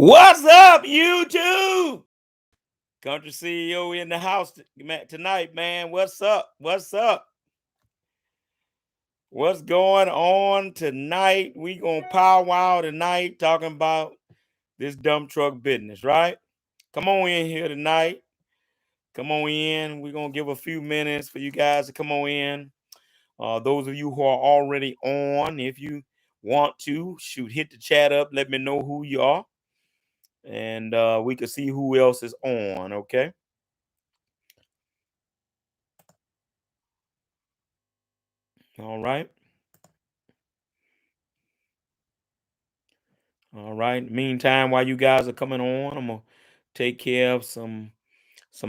What's up, YouTube? Country CEO in the house tonight, man. What's up? What's up? What's going on tonight? We gonna powwow tonight talking about this dump truck business, right? Come on in here tonight. Come on in. We're gonna give a few minutes for you guys to come on in. Those of you who are already on, if you want to, shoot, hit the chat up. Let me know who you are, and we can see who else is on. Okay. All right. All right. Meantime, while you guys are coming on, I'm gonna take care of some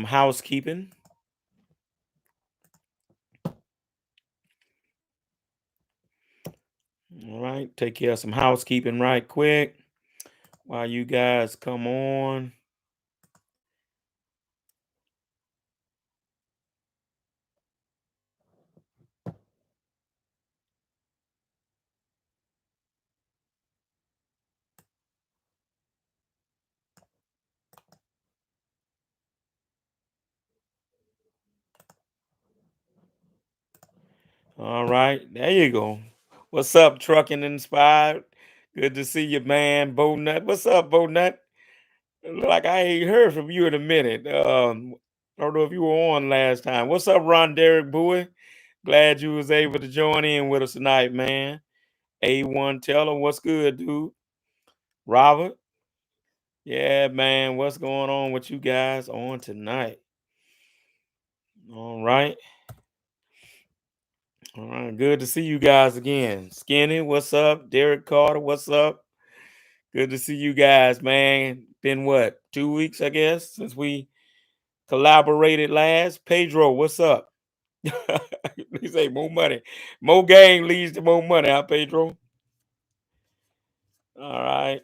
housekeeping. All right, take care of some housekeeping right quick while you guys come on. All right, there you go. What's up, Trucking Inspired? Good to see you, man. Bo Nut. What's up, Bo Nut? Look like I ain't heard from you in a minute. I don't know if you were on last time. What's up, Ron Derek Bowie? Glad you was able to join in with us tonight, man. A1 Teller, what's good, dude? Robert, yeah, man, what's going on with you guys on tonight? All right. All right, good to see you guys again. Skinny, what's up? Derek Carter, what's up? Good to see you guys, man. Been what, 2 weeks, I guess, since we collaborated last. Pedro, what's up? He say more money. More game leads to more money, huh, Pedro? All right.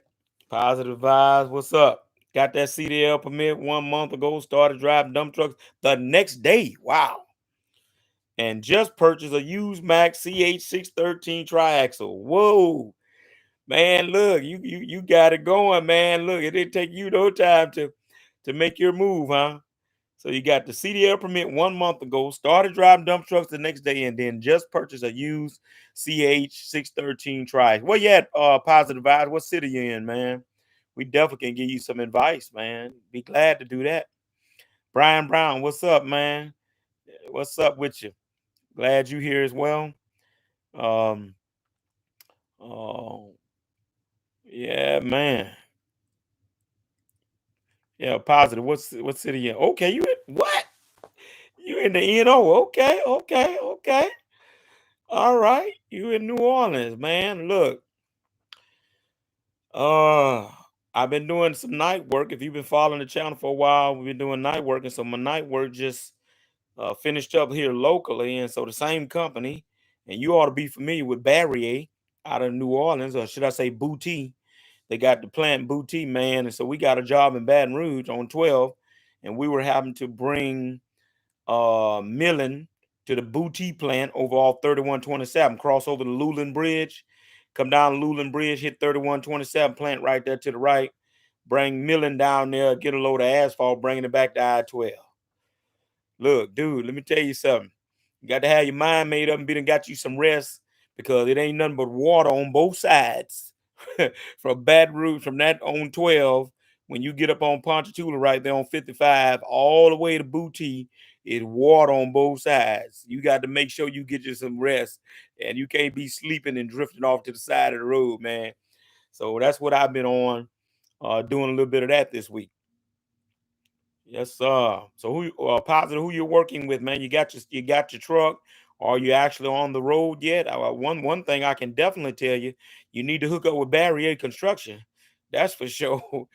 Positive vibes. What's up? Got that CDL permit 1 month ago. Started driving dump trucks the next day. Wow. And just purchased a used Max CH613 triaxle. Whoa. Man, look, you got it going, man. Look, it didn't take you no time to make your move, huh? So you got the CDL permit 1 month ago, started driving dump trucks the next day, and then just purchased a used CH613 tri. Well, you at Positive Vibes? What city you in, man? We definitely can give you some advice, man. Be glad to do that. Brian Brown, what's up, man? What's up with you? Glad you here as well. Um, oh, yeah, man. Yeah, Positive. What city you in? Okay, you in what? You in the NO? Okay, okay, okay. All right, you in New Orleans, man. Look, uh, I've been doing some night work. If you've been following the channel for a while, we've been doing night work, and so my night work just finished up here locally, and so the same company, and you ought to be familiar with Barrier out of New Orleans, or should I say Boutique? They got the plant Boutique, man, and so we got a job in Baton Rouge on 12, and we were having to bring milling to the Boutique plant over off 3127, cross over the Luland Bridge, come down Luland Bridge, hit 3127 plant right there to the right, bring milling down there, get a load of asphalt, bringing it back to I-12. Look, dude, let me tell you something. You got to have your mind made up and be done got you some rest because it ain't nothing but water on both sides. From Baton Rouge, from that on 12, when you get up on Ponchatoula right there on 55, all the way to Boutique, it's water on both sides. You got to make sure you get you some rest, and you can't be sleeping and drifting off to the side of the road, man. So that's what I've been on, doing a little bit of that this week. Yes, sir. So Positive, who you're working with, man? You got your truck. Are you actually on the road yet? One thing I can definitely tell you, you need to hook up with Barrier Construction. That's for sure.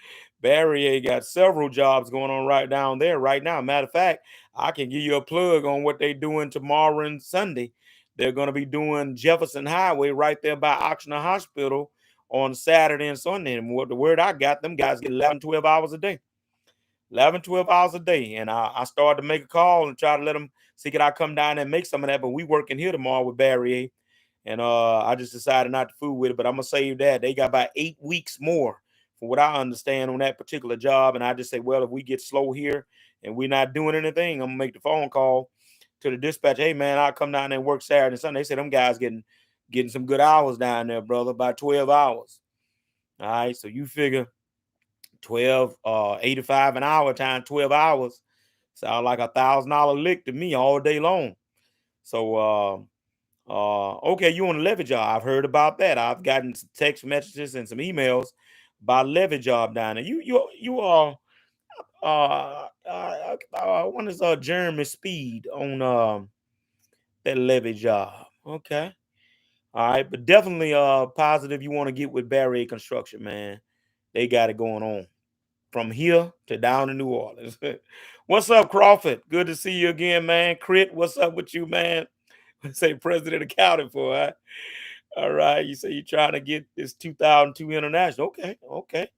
Barrier got several jobs going on right down there right now. Matter of fact, I can give you a plug on what they're doing tomorrow and Sunday. They're going to be doing Jefferson Highway right there by Oxnard Hospital on Saturday and Sunday. And what the word I got, them guys get 11, 12 hours a day. 11, 12 hours a day. And I started to make a call and try to let them see could I come down and make some of that. But we working here tomorrow with Barrier. And I just decided not to fool with it. But I'm gonna save that. They got about 8 weeks more from what I understand on that particular job. And I just say, well, if we get slow here and we're not doing anything, I'm gonna make the phone call to the dispatch. Hey man, I'll come down there and work Saturday and Sunday. They said them guys getting some good hours down there, brother, about 12 hours. All right, so you figure 12 85 an hour times 12 hours sound like $1,000 lick to me all day long. So okay, you on a levy job. I've heard about that. I've gotten some text messages and some emails about levy job down there. You are one is Jeremy Speed on that levy job. Okay. All right, but definitely positive you want to get with Barry Construction, man. They got it going on from here to down in New Orleans. What's up, Crawford? Good to see you again, man. Crit, what's up with you, man? Say president accounted for, huh? All right. You say you're trying to get this 2002 international. Okay, okay.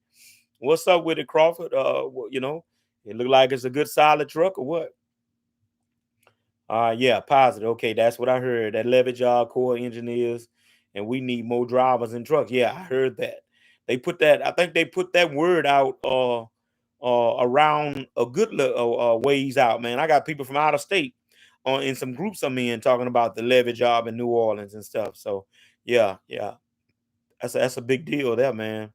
What's up with it, Crawford? It look like it's a good solid truck or what? Yeah, positive. Okay, that's what I heard. That levy job, core engineers, and we need more drivers and trucks. Yeah, I heard that. They put that. I think they put that word out around a good ways out, man. I got people from out of state on in some groups I'm in talking about the levy job in New Orleans and stuff. So yeah, yeah, that's a big deal there, man.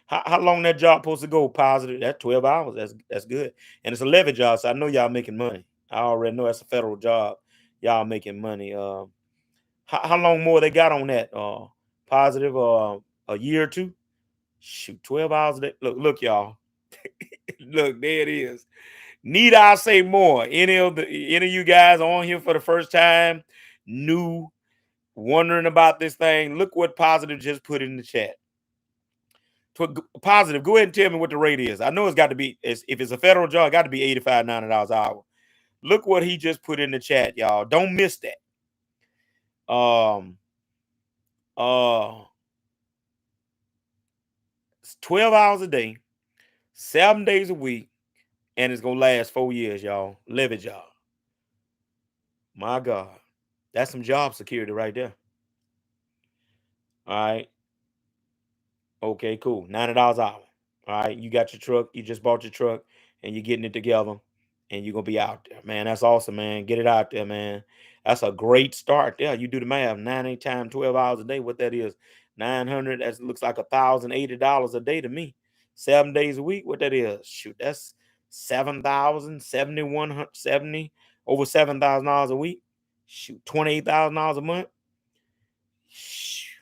How long that job supposed to go? Positive. That's 12 hours. That's good. And it's a levy job, so I know y'all making money. I already know that's a federal job. Y'all making money. How long more they got on that? Positive a year or two? Shoot, 12 hours a day. Look, y'all. Look, there it is. Need I say more? Any of you guys on here for the first time, new, wondering about this thing? Look what Positive just put in the chat. Positive, go ahead and tell me what the rate is. I know it's got to be, if it's a federal job, it got to be $85, $90 an hour. Look what he just put in the chat, y'all. Don't miss that. It's 12 hours a day, 7 days a week, and it's gonna last 4 years, y'all. Levy job. My God. That's some job security right there. All right. Okay, cool. $90 an hour. All right. You got your truck. You just bought your truck and you're getting it together and you're going to be out there. Man, that's awesome, man. Get it out there, man. That's a great start there. You do the math. 90 times 12 hours a day. What that is? 900. That looks like $1,080 a day to me. 7 days a week. What that is? Shoot, that's 7,000, 7,170, over $7,000 a week. Shoot, $28,000 a month. Shoot.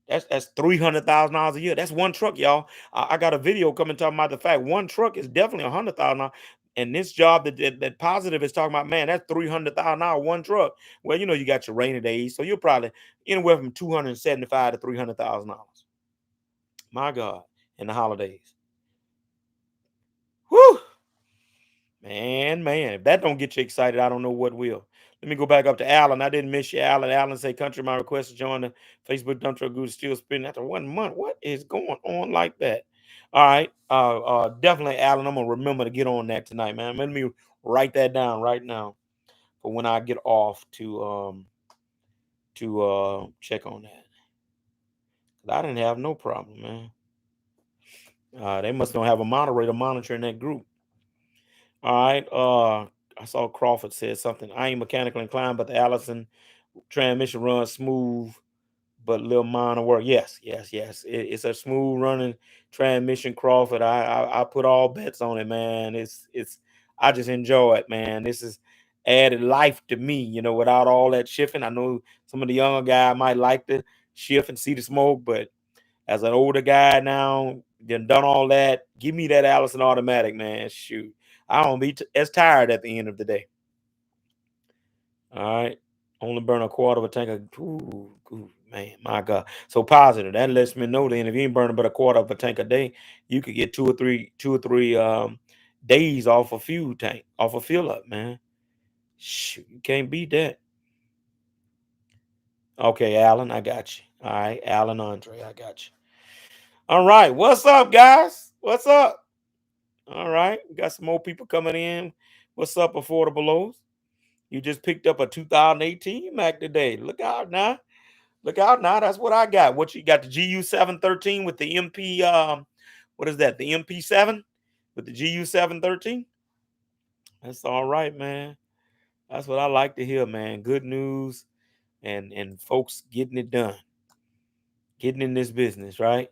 That's $300,000 a year. That's one truck, y'all. I got a video coming talking about the fact one truck is definitely $100,000. And this job that positive is talking about, man, that's $300,000 one truck. Well, you got your rainy days, so you're probably anywhere from $275 to $300,000. My God, in the holidays. Whew. Man, if that don't get you excited, I don't know what will. Let me go back up to Alan. I didn't miss you, Alan. Alan say, country, my request to join the Facebook dump truck group is still spinning after 1 month. What is going on like that? All right. Definitely, Alan. I'm gonna remember to get on that tonight, man. Let me write that down right now for when I get off to check on that. I didn't have no problem, man. They must don't have a moderator monitoring that group. All right. I saw Crawford said something. I ain't mechanically inclined, but the Allison transmission runs smooth, but little minor work. Yes, yes, yes. It's a smooth running transmission, Crawford. I put all bets on it, man. It's I just enjoy it, man. This is added life to me, without all that shifting. I know some of the younger guy might like to shift and see the smoke, but as an older guy now, done all that, give me that Allison automatic, man. Shoot. I don't be as tired at the end of the day. All right. Only burn a quarter of a tank of ooh, man, my God. So positive. That lets me know then if you ain't burning but a quarter of a tank a day, you could get two or three days off a fuel tank, off a fill up, man. Shoot, you can't beat that. Okay, Alan, I got you. All right, Alan Andre, I got you. All right, what's up, guys? What's up? All right, we got some more people coming in. What's up, affordable lows? You just picked up a 2018 Mac today. Look out now. Look out now. That's what I got. What you got? The GU 713 with the MP what is that? The MP7 with the GU 713. That's all right, man. That's what I like to hear, man. Good news and folks getting it done, getting in this business, right?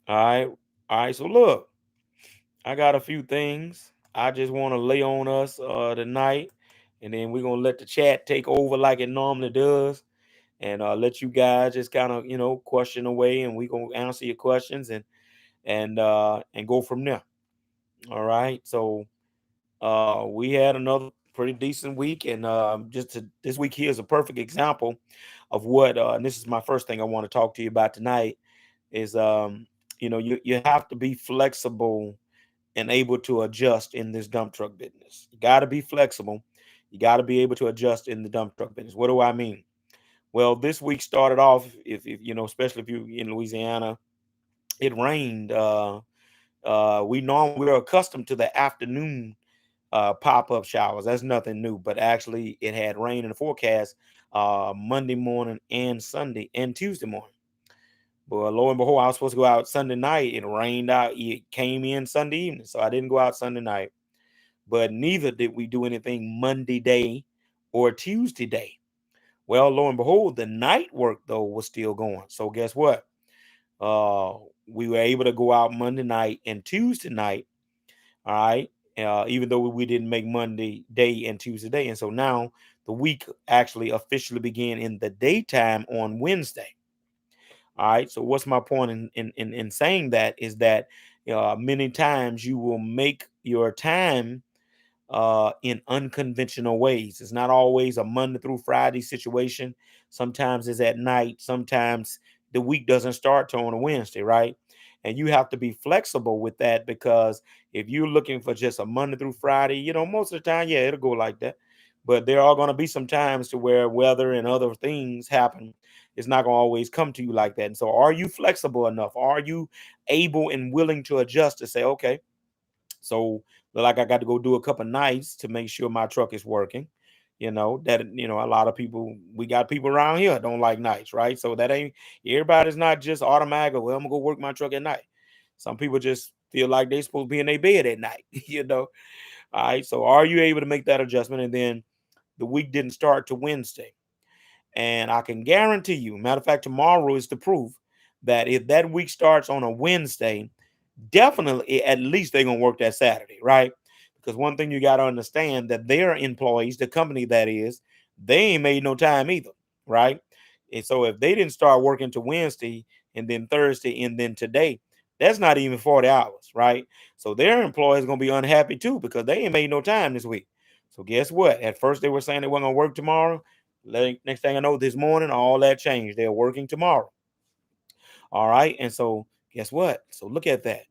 All right. All right. So look, I got a few things I just want to lay on us tonight, and then we're gonna let the chat take over like it normally does, and let you guys just kind of question away, and we gonna answer your questions and go from there. All right. So we had another pretty decent week, and this week here is a perfect example of what. And this is my first thing I want to talk to you about tonight. Is you have to be flexible and able to adjust in this dump truck business. You got to be flexible. You got to be able to adjust in the dump truck business. What do I mean? Well, this week started off, if especially if you in Louisiana, it rained. We're accustomed to the afternoon pop-up showers. That's nothing new, but actually it had rain in the forecast Monday morning and Sunday and Tuesday morning. But lo and behold, I was supposed to go out Sunday night. It rained out. It came in Sunday evening, so I didn't go out Sunday night. But neither did we do anything Monday day or Tuesday day. Well, lo and behold, the night work though was still going. So guess what? Uh, we were able to go out Monday night and Tuesday night. All right. Even though we didn't make Monday day and Tuesday day. And so now the week actually officially began in the daytime on Wednesday. All right. So what's my point in saying that is that many times you will make your time in unconventional ways. It's not always a Monday through Friday situation. Sometimes it's at night. Sometimes the week doesn't start till on a Wednesday, right? And you have to be flexible with that, because if you're looking for just a Monday through Friday, most of the time, yeah, it'll go like that. But there are going to be some times to where weather and other things happen. It's not going to always come to you like that. And so, are you flexible enough? Are you able and willing to adjust to say, okay, so like I got to go do a couple nights to make sure my truck is working. A lot of people, we got people around here don't like nights, right? So that ain't everybody's not just automatic. Well, I'm gonna go work my truck at night. Some people just feel like they're supposed to be in their bed at night. All right. So are you able to make that adjustment? And then the week didn't start to Wednesday. And I can guarantee you, matter of fact, tomorrow is the proof that if that week starts on a Wednesday, definitely at least they're gonna work that Saturday, right? Because one thing you got to understand, that their employees, the company that is, they ain't made no time either, right? And so if they didn't start working to Wednesday and then Thursday and then today, that's not even 40 hours, right? So their employees gonna be unhappy too, because they ain't made no time this week. So guess what? At first they were saying they weren't gonna work tomorrow. Next thing I know, this morning all that changed. They're working tomorrow. All right, and so guess what? So look at that.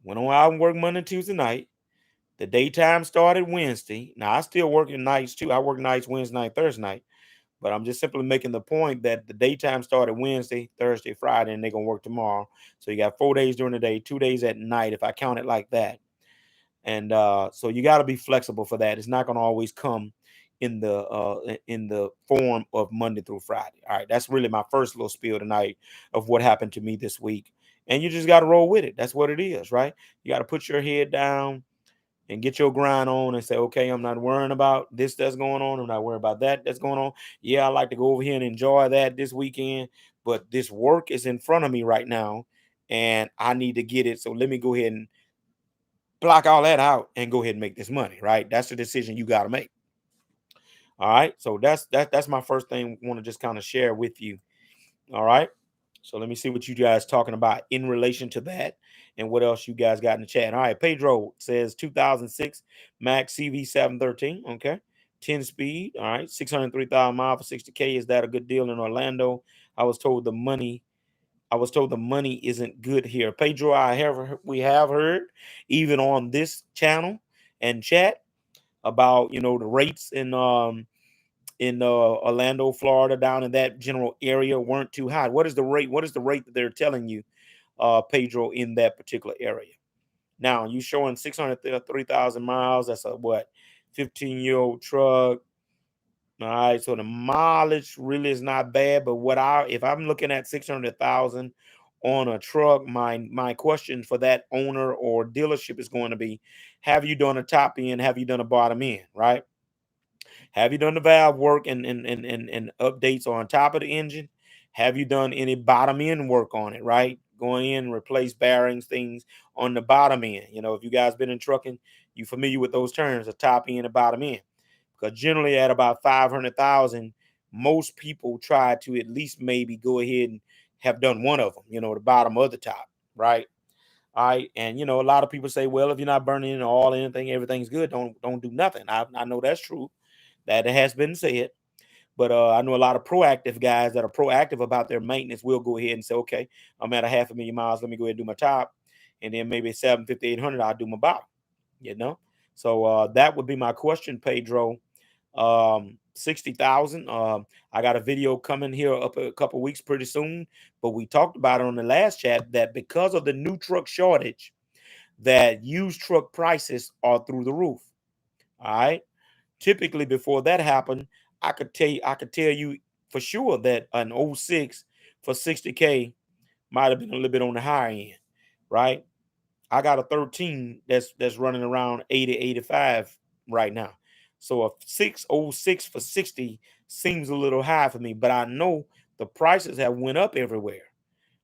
Went on out and worked Monday, Tuesday night. The daytime started Wednesday. Now I still working nights too. I work nights Wednesday night, Thursday night. But I'm just simply making the point that the daytime started Wednesday, Thursday, Friday, and they're gonna work tomorrow. So you got 4 days during the day, 2 days at night, if I count it like that. And so you got to be flexible for that. It's not gonna always come in the form of Monday through Friday. All right, that's really my first little spiel tonight of what happened to me this week. And you just got to roll with it. That's what it is, right? You got to put your head down and get your grind on and say, okay, I'm not worrying about this that's going on. I'm not worrying about that that's going on. Yeah, I like to go over here and enjoy that this weekend, but this work is in front of me right now and I need to get it. So let me go ahead and block all that out and go ahead and make this money, right? That's the decision you got to make. All right. So that's my first thing I want to just kind of share with you. All right. So let me see what you guys talking about in relation to that and what else you guys got in the chat. All right, Pedro says 2006 Max CV 713. Okay. 10 speed. All right. 603,000 miles for 60K. Is that a good deal in Orlando? I was told the money isn't good here. Pedro, we have heard even on this channel and chat about the rates in Orlando, Florida, down in that general area weren't too high. What is the rate? What is the rate that they're telling you, Pedro, in that particular area? Now you showing 603,000 miles. That's a what, 15-year-old truck. All right, so the mileage really is not bad. But if I'm looking at 600,000 on a truck, my question for that owner or dealership is going to be, have you done a top end? Have you done a bottom end? Right? Have you done the valve work and updates on top of the engine? Have you done any bottom end work on it? Right? Going in, replace bearings, things on the bottom end. You know, if you guys been in trucking, you familiar with those terms, a top end and bottom end. Because generally at about 500,000, most people try to at least maybe go ahead and have done one of them. You know, the bottom or the top. Right? All right. And you know, a lot of people say, well, if you're not burning in oil or anything, everything's good. Don't do nothing. I know that's true. That has been said. But I know a lot of proactive guys that are proactive about their maintenance will go ahead and say, okay, I'm at a 500,000 miles. Let me go ahead and do my top. And then maybe 750, 800, I'll do my bottom, you know? So that would be my question, Pedro. 60,000. I got a video coming here up a couple weeks pretty soon, but we talked about it on the last chat that because of the new truck shortage, that used truck prices are through the roof. All right. Typically, before that happened, I could tell you for sure that an '06 for 60K might have been a little bit on the higher end, right? I got a 13 that's running around 80, 85 right now. So a 606 for 60 seems a little high for me, but I know the prices have went up everywhere,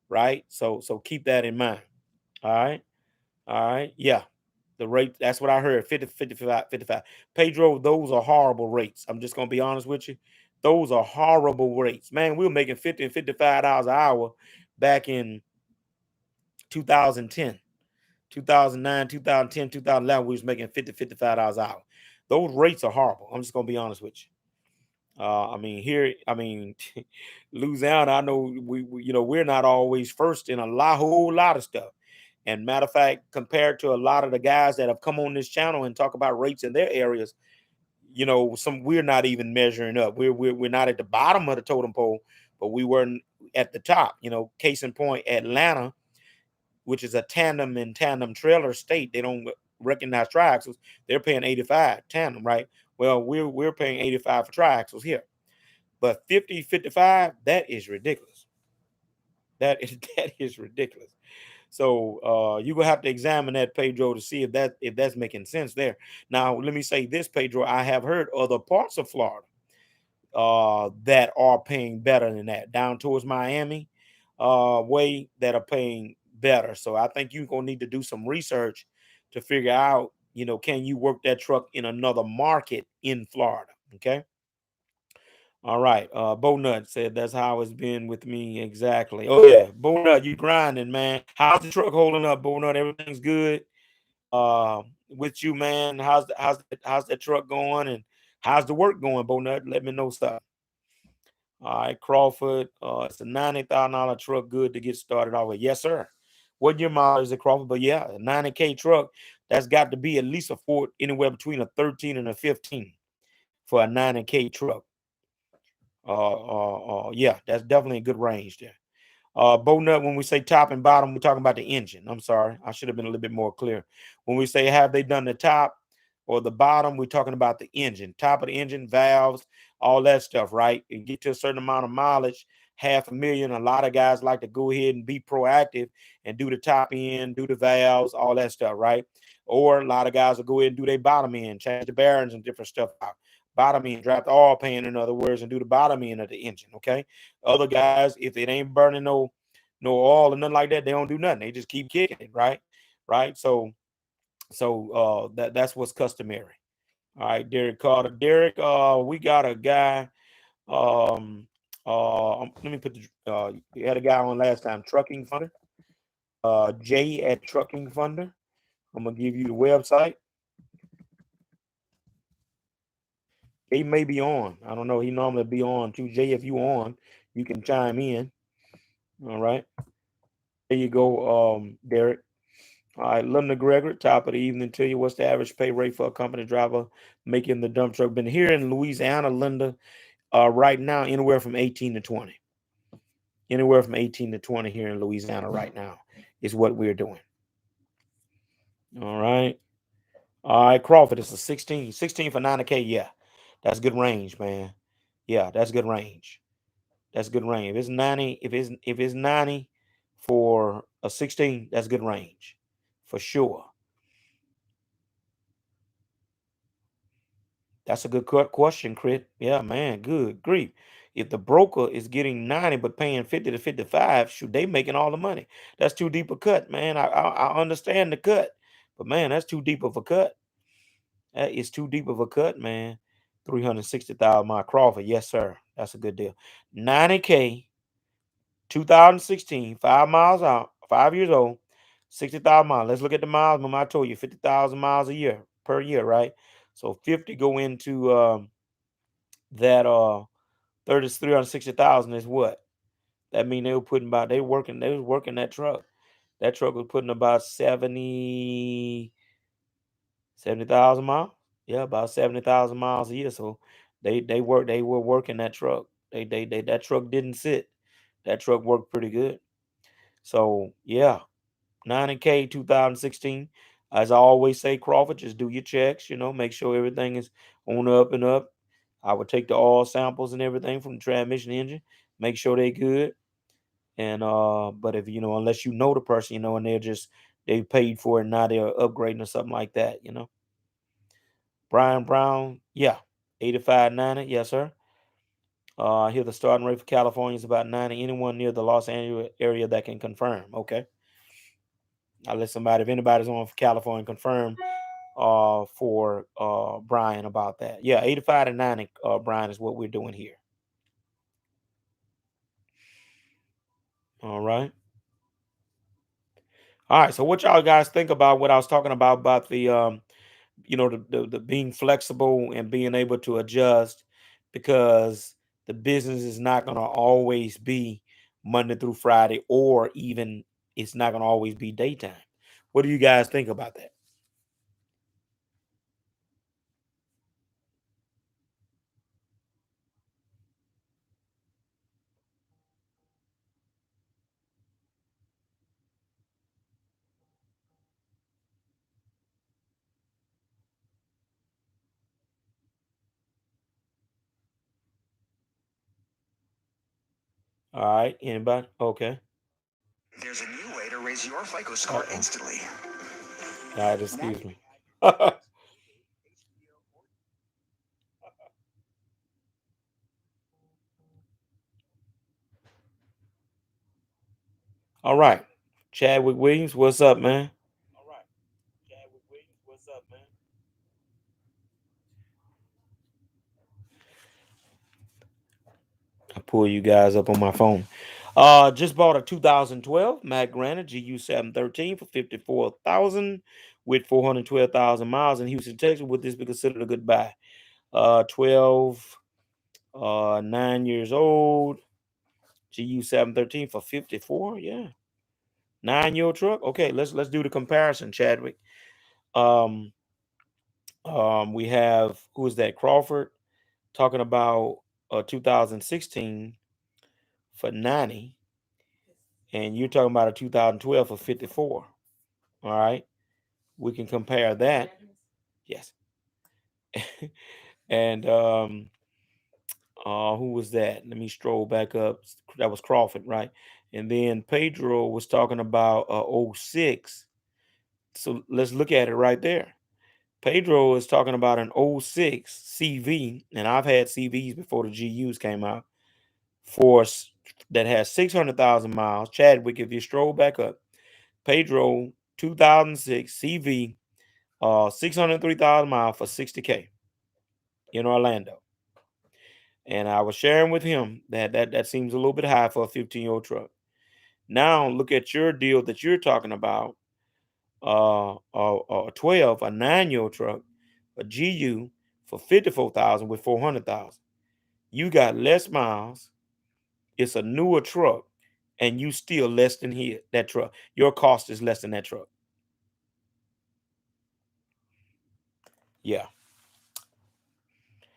right? So keep that in mind. All right. All right. Yeah. The rate, that's what I heard. 50, 55, 55. Pedro, those are horrible rates. I'm just gonna be honest with you. Those are horrible rates. Man, we were making 50 and $55 an hour back in 2010, 2009, 2010, 2011. We was making 50, $55 an hour. Those rates are horrible. I'm just gonna be honest with you. I mean, here, I mean, Louisiana, I know you know, we're not always first in whole lot of stuff. And matter of fact, compared to a lot of the guys that have come on this channel and talk about rates in their areas, you know, we're not even measuring up. We're not at the bottom of the totem pole, but we weren't at the top. You know, case in point, Atlanta, which is a tandem and tandem trailer state, they don't recognize triaxles. They're paying 85 tandem, right? Well, we're paying 85 for triaxles here. But 50, 55, that is ridiculous. That is that is ridiculous. So you will have to examine that, Pedro, to see if that's making sense there. Now, let me say this, Pedro. I have heard other parts of Florida that are paying better than that, down towards Miami way that are paying better. So I think you're gonna need to do some research to figure out, you know, can you work that truck in another market in Florida? Okay. All right. Bo Nut said that's how it's been with me exactly. Oh yeah, Bo Nut, you grinding, man. How's the truck holding up, Bo Nut? Everything's good. With you, man. How's that truck going, and how's the work going, Bo Nut? Let me know stuff. All right, Crawford. It's a $90,000 truck, good to get started off with. Yes, sir. What year model is it, Crawford? But yeah, a 90K truck. That's got to be at least a four, anywhere between a 13 and a 15 for a 90K truck. Yeah, that's definitely a good range there. Bo Nut, when we say top and bottom, we're talking about the engine. I'm sorry, I should have been a little bit more clear. When we say have they done the top or the bottom, we're talking about the engine, top of the engine, valves, all that stuff, right? And get to a certain amount of mileage, 500,000. A lot of guys like to go ahead and be proactive and do the top end, do the valves, all that stuff, right? Or a lot of guys will go ahead and do their bottom end, change the bearings and different stuff out. Bottom end, drop the oil pan, in other words, and do the bottom end of the engine. Okay. Other guys, if it ain't burning no oil or nothing like that, they don't do nothing. They just keep kicking it, right? Right. So that's what's customary. All right, Derek Carter. Derek, we got a guy. Let me put the you had a guy on last time, Trucking Funder. Jay at Trucking Funder. I'm gonna give you the website. He may be on. I don't know. He normally be on too. Jay, if you on, you can chime in. All right. There you go, Derek. All right, Linda Gregory, top of the evening to you. What's the average pay rate for a company driver making the dump truck? Been here in Louisiana, Linda, right now, anywhere from 18 to 20. Anywhere from 18 to 20 here in Louisiana right now is what we're doing. All right. All right, Crawford, it's a 16. 16 for 90K. Yeah. That's good range, man. Yeah, that's good range. That's good range. If it's 90, if it's 90 for a 16, that's good range for sure. That's a good question, Crit. Yeah, man, good grief. If the broker is getting 90 but paying 50 to 55, should they making all the money? That's too deep a cut, man. I understand the cut, but man, that's too deep of a cut. That is too deep of a cut, man. 360,000 mile Crawford. Yes, sir. That's a good deal. 90K, 2016, 5 miles out, 5 years old, 60,000 miles. Let's look at the miles. Remember, I told you 50,000 miles a year per year, right? So 50 go into that 30 360,000 is what? That mean they was working that truck. That truck was putting about 70,000 miles. Yeah, about 70,000 miles a year. So they were working that truck. They that truck didn't sit. That truck worked pretty good. So yeah, 90K 2016. As I always say, Crawford, just do your checks, make sure everything is on the up and up. I would take the oil samples and everything from the transmission engine, make sure they good. And but if unless you know the person, and they paid for it, now they're upgrading or something like that. Brian Brown, yeah, 85, 90, yes, sir. Here the starting rate for California is about 90. Anyone near the Los Angeles area that can confirm. Okay. I'll let somebody, if anybody's on for California, confirm for Brian about that. Yeah, 85 to 90, Brian, is what we're doing here. All right. All right. So what y'all guys think about what I was talking about the the being flexible and being able to adjust, because the business is not going to always be Monday through Friday, or even it's not going to always be daytime. What do you guys think about that? All right. Anybody? Okay. There's a new way to raise your FICO score Uh-oh. instantly. All right, excuse me. All right. Chadwick Williams, what's up, man? I pull you guys up on my phone. Just bought a 2012 Mac Granite GU 713 for 54,000 with 412,000 miles in Houston, Texas. Would this be considered a good buy? 12, 9 years old, GU 713 for 54. Yeah, 9-year truck. Okay, let's do the comparison, Chadwick. Um, we have, who is that? Crawford talking about 2016 for 90, and you're talking about a 2012 for 54. All right, we can compare that. Yes. And who was that? Let me stroll back up. That was Crawford, right? And then Pedro was talking about '06. So let's look at it right there. Pedro is talking about an '06 CV, and I've had CVs before the GUs came out, for that has 600,000 miles. Chadwick, if you stroll back up, Pedro 2006 CV, 603,000 miles for 60K in Orlando. And I was sharing with him that seems a little bit high for a 15-year-old truck. Now look at your deal that you're talking about. 12, a 9-year-old truck, a GU for 54,000 with 400,000. You got less miles. It's a newer truck, and you still less than that truck. Your cost is less than that truck. Yeah.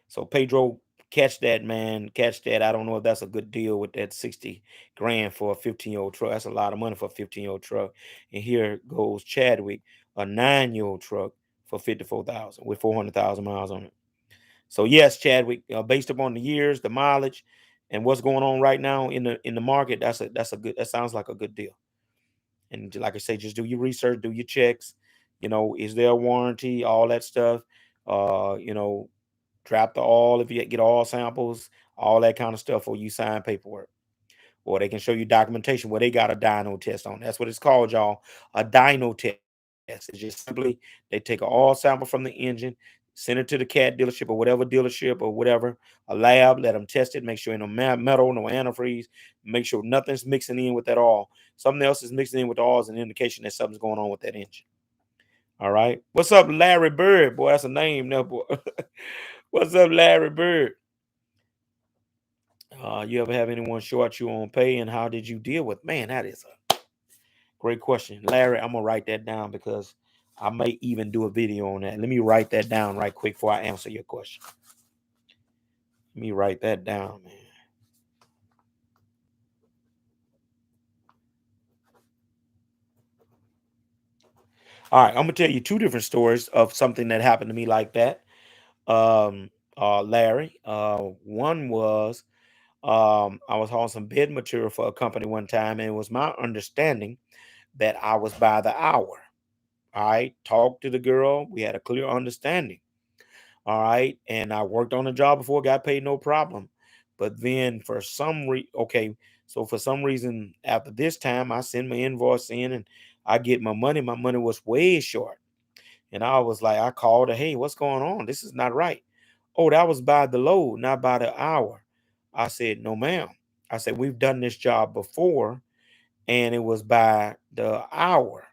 So Pedro, catch that, man. Catch that. I don't know if that's a good deal with that 60 grand for a 15-year-old truck. That's a lot of money for a 15-year-old truck. And here goes Chadwick, a 9-year-old truck for 54,000 with 400,000 miles on it. So yes, Chadwick, based upon the years, the mileage, and what's going on right now in the market, that sounds like a good deal. And like I say, just do your research, do your checks. Is there a warranty? All that stuff. Uh, you know, Drop the oil if you get all samples, all that kind of stuff before you sign paperwork. Or they can show you documentation where they got a dyno test on. That's what it's called, y'all. A dyno test. It's just simply they take an oil sample from the engine, send it to the cat dealership or whatever, a lab, let them test it, make sure ain't no metal, no antifreeze, make sure nothing's mixing in with that oil. Something else is mixing in with the oil is an indication that something's going on with that engine. All right. What's up, Larry Bird? Boy, that's a name now, boy. What's up, Larry Bird? You ever have anyone short you on pay, and how did you deal with? Man, that is a great question, Larry. I'm gonna write that down because I may even do a video on that. Let me write that down right quick before I answer your question. Let me write that down, man. All right, I'm gonna tell you two different stories of something that happened to me like that. Larry. One was I was hauling some bed material for a company one time, and it was my understanding that I was by the hour. I talked to the girl. We had a clear understanding. All right. And I worked on the job before, got paid no problem. But then so for some reason, after this time, I send my invoice in and I get my money. My money was way short. And I was like, I called her, hey, what's going on? This is not right. Oh, that was by the load, not by the hour. I said, no, ma'am. I said, we've done this job before and it was by the hour.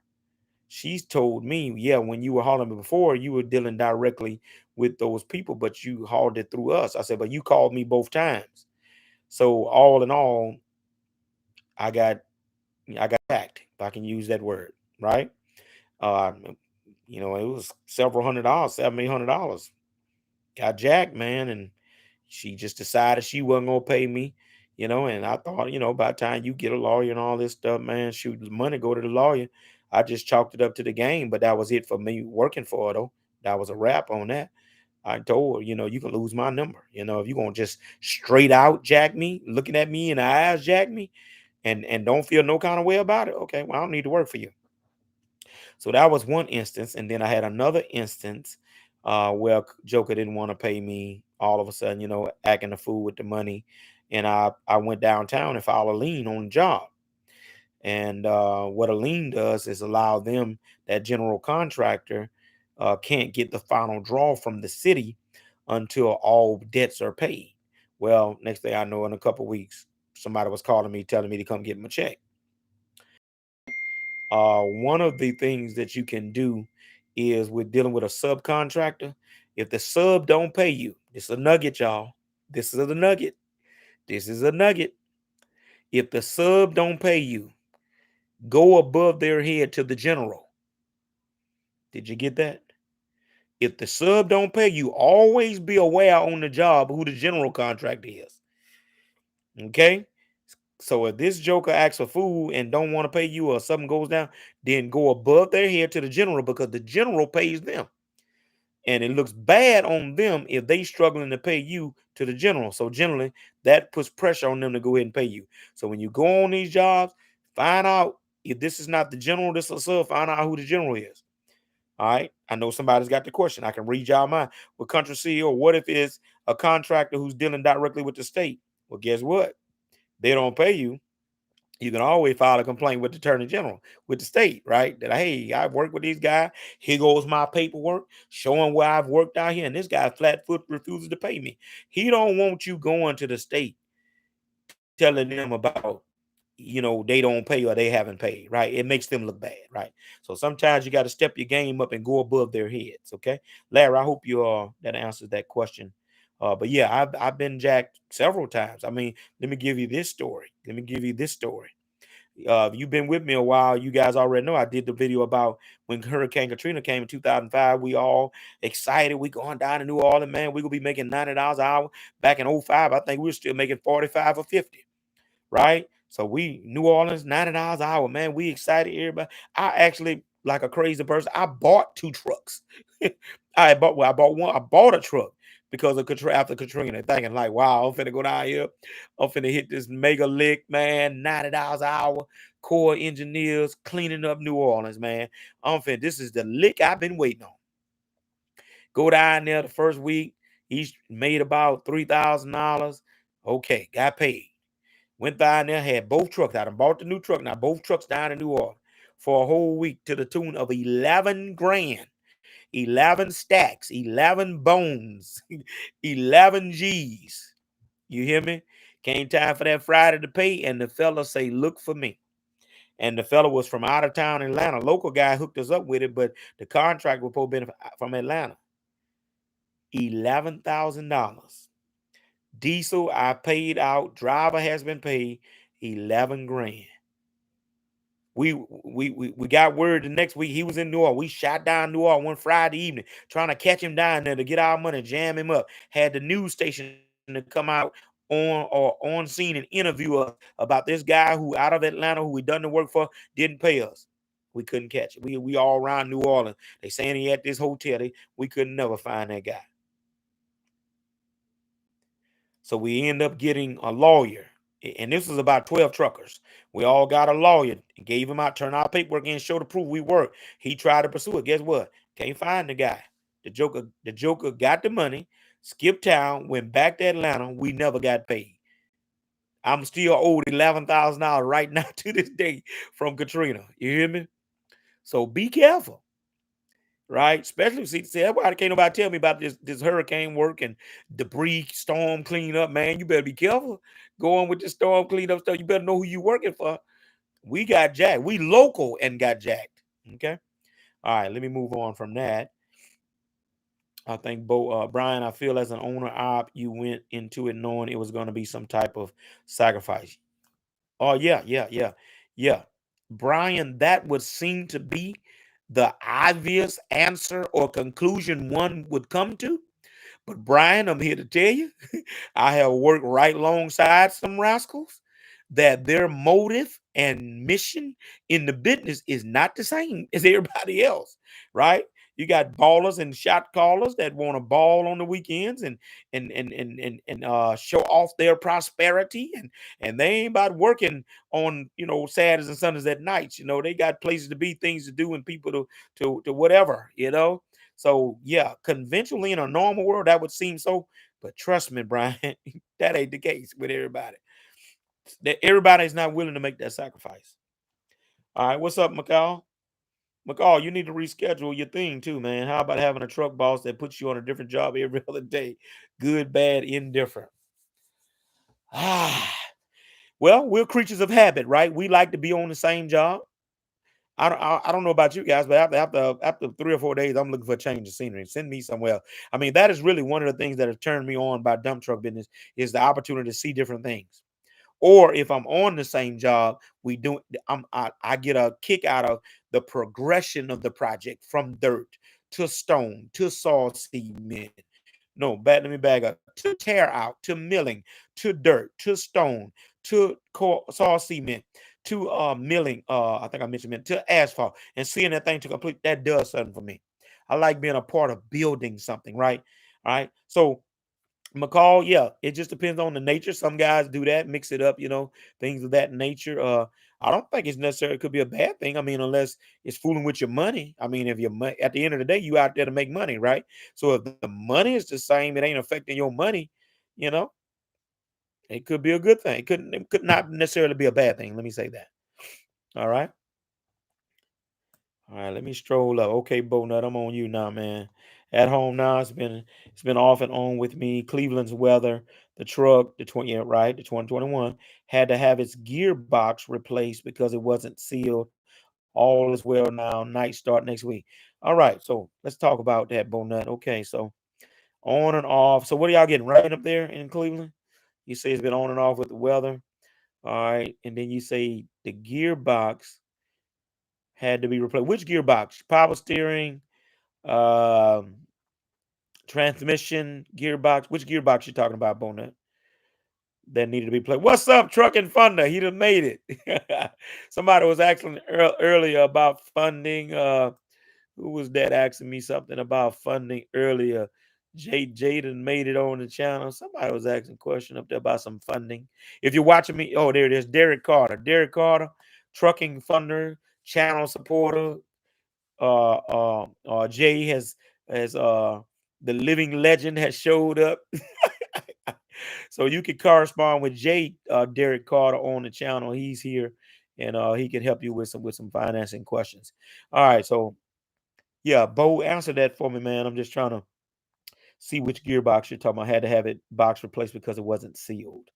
She's told me, yeah, when you were hauling me before, you were dealing directly with those people, but you hauled it through us. I said, but you called me both times. So all in all, I got I got hacked, if I can use that word, right? Um, it was several $100, $700, $800. Got jacked, man, and she just decided she wasn't gonna pay me, and I thought, by the time you get a lawyer and all this stuff, man, shoot, the money go to the lawyer. I just chalked it up to the game, but that was it for me working for her, though. That was a wrap on that. I told her, you can lose my number. If you're gonna just straight out jack me, looking at me in the eyes, jack me, and don't feel no kind of way about it. Okay, well, I don't need to work for you. So that was one instance, and then I had another instance where Joker didn't want to pay me. All of a sudden, acting a fool with the money, and I went downtown and filed a lien on the job. And what a lien does is allow them, that general contractor, can't get the final draw from the city until all debts are paid. Well, next thing I know, in a couple weeks, somebody was calling me, telling me to come get my check. One of the things that you can do is with dealing with a subcontractor. If the sub don't pay you, this is a nugget, y'all. This is a nugget. This is a nugget. If the sub don't pay you, go above their head to the general. Did you get that? If the sub don't pay you, always be aware on the job who the general contractor is. Okay? So if this joker acts a fool and don't want to pay you or something goes down, then go above their head to the general because the general pays them. And it looks bad on them if they struggling to pay you to the general. So generally, that puts pressure on them to go ahead and pay you. So when you go on these jobs, find out if this is not the general, this is sub, find out who the general is. All right. I know somebody's got the question. I can read y'all mind. With country CEO, what if it's a contractor who's dealing directly with the state? Well, guess what? They don't pay you. You can always file a complaint with the attorney general, with the state, right? That, hey, I've worked with these guys. Here goes my paperwork showing where I've worked out here, and this guy flat foot refuses to pay me. He don't want you going to the state telling them about, they don't pay or they haven't paid, right? It makes them look bad, right? So sometimes you got to step your game up and go above their heads, okay? Larry, I hope you that answers that question. But yeah, I've been jacked several times. I mean, let me give you this story. You've been with me a while. You guys already know I did the video about when Hurricane Katrina came in 2005. We all excited. We going down to New Orleans, man. We gonna be making $90 an hour. Back in '05, I think we were still making 45 or 50, right? So we New Orleans, $90 an hour, man. We excited, everybody. I actually, like a crazy person, I bought two trucks. I bought one. I bought a truck because of after Katrina, thinking like, wow, I'm finna go down here. I'm finna hit this mega lick, man. $90 an hour. Corps engineers cleaning up New Orleans, man. I'm fin. This is the lick I've been waiting on. Go down there the first week. He made about $3,000. Okay, got paid. Went down there, had both trucks out and bought the new truck. Now both trucks down in New Orleans for a whole week to the tune of 11 grand, 11 stacks, 11 bones, 11 G's. You hear me? Came time for that Friday to pay, and the fella say, look for me. And the fella was from out of town Atlanta. Local guy hooked us up with it, but the contract was supposed to be from Atlanta. $11,000. Diesel, I paid out. Driver has been paid 11 grand. We got word the next week he was in New Orleans. We shot down New Orleans one Friday evening, trying to catch him down there to get our money, jam him up. Had the news station to come out on scene and interview us about this guy who out of Atlanta who we done the work for didn't pay us. We couldn't catch it. We all around New Orleans. They saying he at this hotel. We couldn't never find that guy. So we end up getting a lawyer. And this was about 12 truckers. We all got a lawyer, gave him out, turned our paperwork in, showed the proof we worked. He tried to pursue it. Guess what? Can't find the guy. The Joker got the money, skipped town, went back to Atlanta. We never got paid. I'm still owed $11,000 right now to this day from Katrina. You hear me? So be careful. Right? Especially see that's why can't nobody tell me about this hurricane work and debris storm cleanup, man. You better be careful going with this storm cleanup stuff. You better know who you working for. We got jacked. We local and got jacked. Okay. All right. Let me move on from that. I think Brian, I feel as an owner op, you went into it knowing it was going to be some type of sacrifice. Oh, yeah, yeah, yeah, yeah. Brian, that would seem to be the obvious answer or conclusion one would come to. But Brian, I'm here to tell you, I have worked right alongside some rascals that their motive and mission in the business is not the same as everybody else, right? You got ballers and shot callers that want to ball on the weekends and show off their prosperity, and they ain't about working on Saturdays and Sundays at nights. They got places to be, things to do, and people to whatever. So yeah, conventionally in a normal world that would seem so, but trust me, Brian, that ain't the case with everybody. That everybody's not willing to make that sacrifice. All right, what's up, McCall? McCall, you need to reschedule your thing too, man. How about having a truck boss that puts you on a different job every other day? Good, bad, indifferent. Ah, well, we're creatures of habit, right? We like to be on the same job. I don't know about you guys, but after 3 or 4 days, I'm looking for a change of scenery. Send me somewhere else. I mean, that is really one of the things that have turned me on by dump truck business is the opportunity to see different things. Or if I'm on the same job, I get a kick out of the progression of the project from dirt to stone to saw cement. No, let me back up. To tear out, to milling, to dirt, to stone, to saw cement, to milling. I think I mentioned to asphalt, and seeing that thing to complete that does something for me. I like being a part of building something, right? All right. So McCall, yeah, it just depends on the nature. Some guys do that, mix it up, things of that nature. I don't think it's necessarily it could be a bad thing. I mean, unless it's fooling with your money. I mean, if your money at the end of the day, you out there to make money, right? So if the money is the same, it ain't affecting your money, you know, it could be a good thing. It could not necessarily be a bad thing. Let me say that. All right. All right, let me stroll up. Okay, Bo Nut, I'm on you now, man. At home now, it's been off and on with me. Cleveland's weather, the truck, the 20, yeah, right, the 2021 had to have its gearbox replaced because it wasn't sealed. All is well now. Night start next week. All right, so let's talk about that, Bo Nut. Okay, so on and off. So what are y'all getting rain up there in Cleveland? You say it's been on and off with the weather. All right, and then you say the gearbox had to be replaced. Which gearbox? Power steering, um, transmission, gearbox. Which gearbox you talking about, Bonnet? That needed to be played. What's up, Truck and Funder? He done made it. Somebody was asking earlier about funding. Who was that asking me something about funding earlier? Jaden made it on the channel. Somebody was asking a question up there about some funding. If you're watching me, oh, there it is. Derek Carter. Derek Carter. trucking funder, channel supporter. Jay has the living legend has showed up. So you can correspond with Jay, Derek Carter, on the channel. He's here, and he can help you with some financing questions. All right, so yeah, Bo, answer that for me, man. I'm just trying to see which gearbox you're talking about. I had to have it box replaced because it wasn't sealed.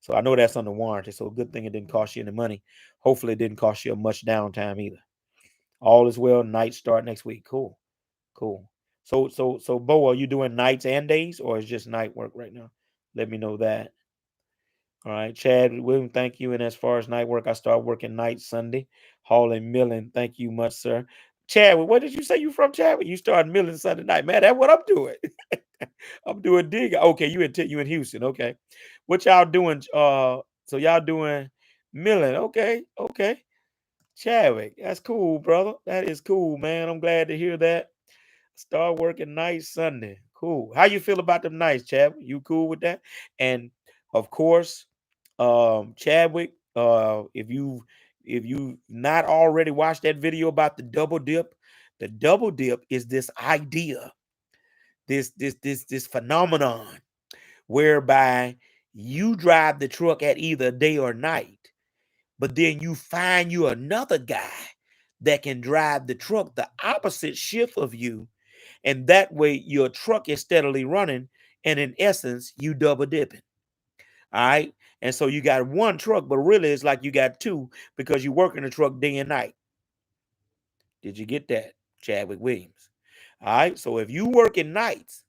So I know that's under warranty. So a good thing it didn't cost you any money. Hopefully it didn't cost you much downtime either. All is well. Night start next week. Cool. Cool. So Bo, are you doing nights and days, or is just night work right now? Let me know that. All right, Chad William, thank you. And as far as night work, I start working night Sunday, hauling milling. Thank you much, sir. Chad, what did you say you from, Chad? You started milling Sunday night, man. That's what I'm doing. I'm doing dig. Okay, you in Houston. Okay, what y'all doing? So y'all doing milling? Okay, okay. Chadwick, that's cool, brother. That is cool, man. I'm glad to hear that. Start working nights Sunday. Cool. How you feel about them nights, Chadwick? You cool with that? And of course, Chadwick, if you not already watched that video about the double dip is this idea, this phenomenon whereby you drive the truck at either day or night, but then you find you another guy that can drive the truck the opposite shift of you, and that way your truck is steadily running, and in essence you double dipping. All right. And so you got one truck, but really it's like you got two because you're working the truck day and night. Did you get that, Chadwick Williams? All right. So if you working nights,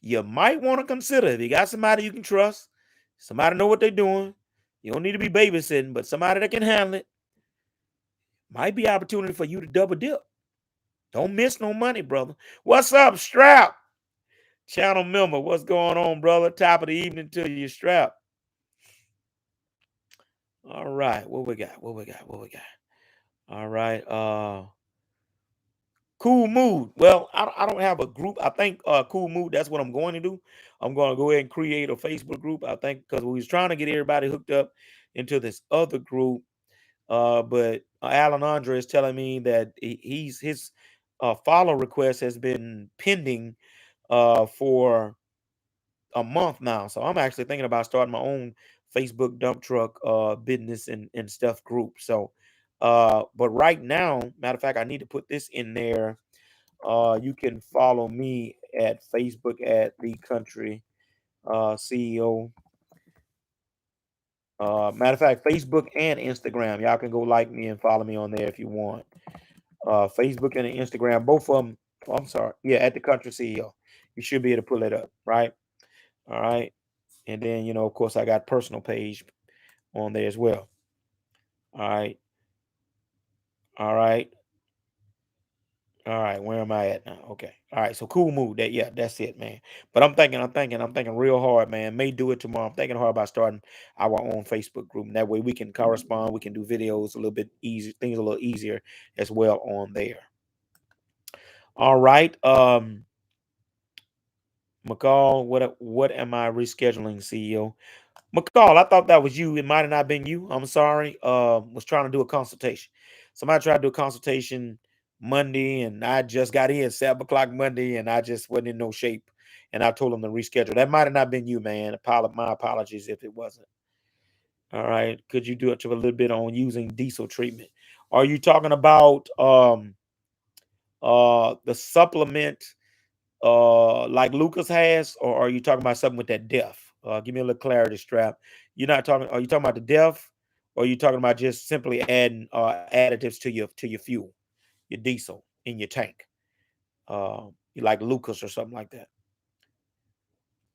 you might want to consider, if you got somebody you can trust, somebody know what they're doing. You don't need to be babysitting, but somebody that can handle it, might be opportunity for you to double dip. Don't miss no money, brother. What's up, Strap? Channel member, what's going on, brother? Top of the evening to you, Strap. All right, what we got? What we got? What we got? All right, Cool Mood. Well, I don't have a group. I think Cool Mood. That's what I'm going to do. I'm going to go ahead and create a Facebook group. I think because we was trying to get everybody hooked up into this other group, but Alan Andre is telling me that his follow request has been pending for a month now. So I'm actually thinking about starting my own Facebook dump truck business and stuff group. So but right now, matter of fact, I need to put this in there. You can follow me at Facebook at the country CEO. Matter of fact, Facebook and Instagram. Y'all can go like me and follow me on there if you want. Facebook and Instagram, both of them. I'm sorry. Yeah, at the country CEO. You should be able to pull it up, right? All right. And then, of course, I got personal page on there as well. All right. All right. All right. Where am I at now? Okay. All right. So cool mood. Yeah, that's it, man. But I'm thinking real hard, man. May do it tomorrow. I'm thinking hard about starting our own Facebook group. And that way we can correspond. We can do videos a little bit easier, things a little easier as well on there. All right. McCall, what am I rescheduling, CEO? McCall, I thought that was you. It might have not been you. I'm sorry. Was trying to do a consultation. Somebody tried to do a consultation Monday, and I just got in 7 o'clock Monday, and I just wasn't in no shape. And I told them to reschedule. That might have not been you, man. My apologies if it wasn't. All right. Could you do it to a little bit on using diesel treatment? Are you talking about the supplement like Lucas has, or are you talking about something with that def? Give me a little clarity, Strap. You're not talking. Are you talking about the def, or are you talking about just simply adding additives to your fuel, your diesel in your tank? You like Lucas or something like that.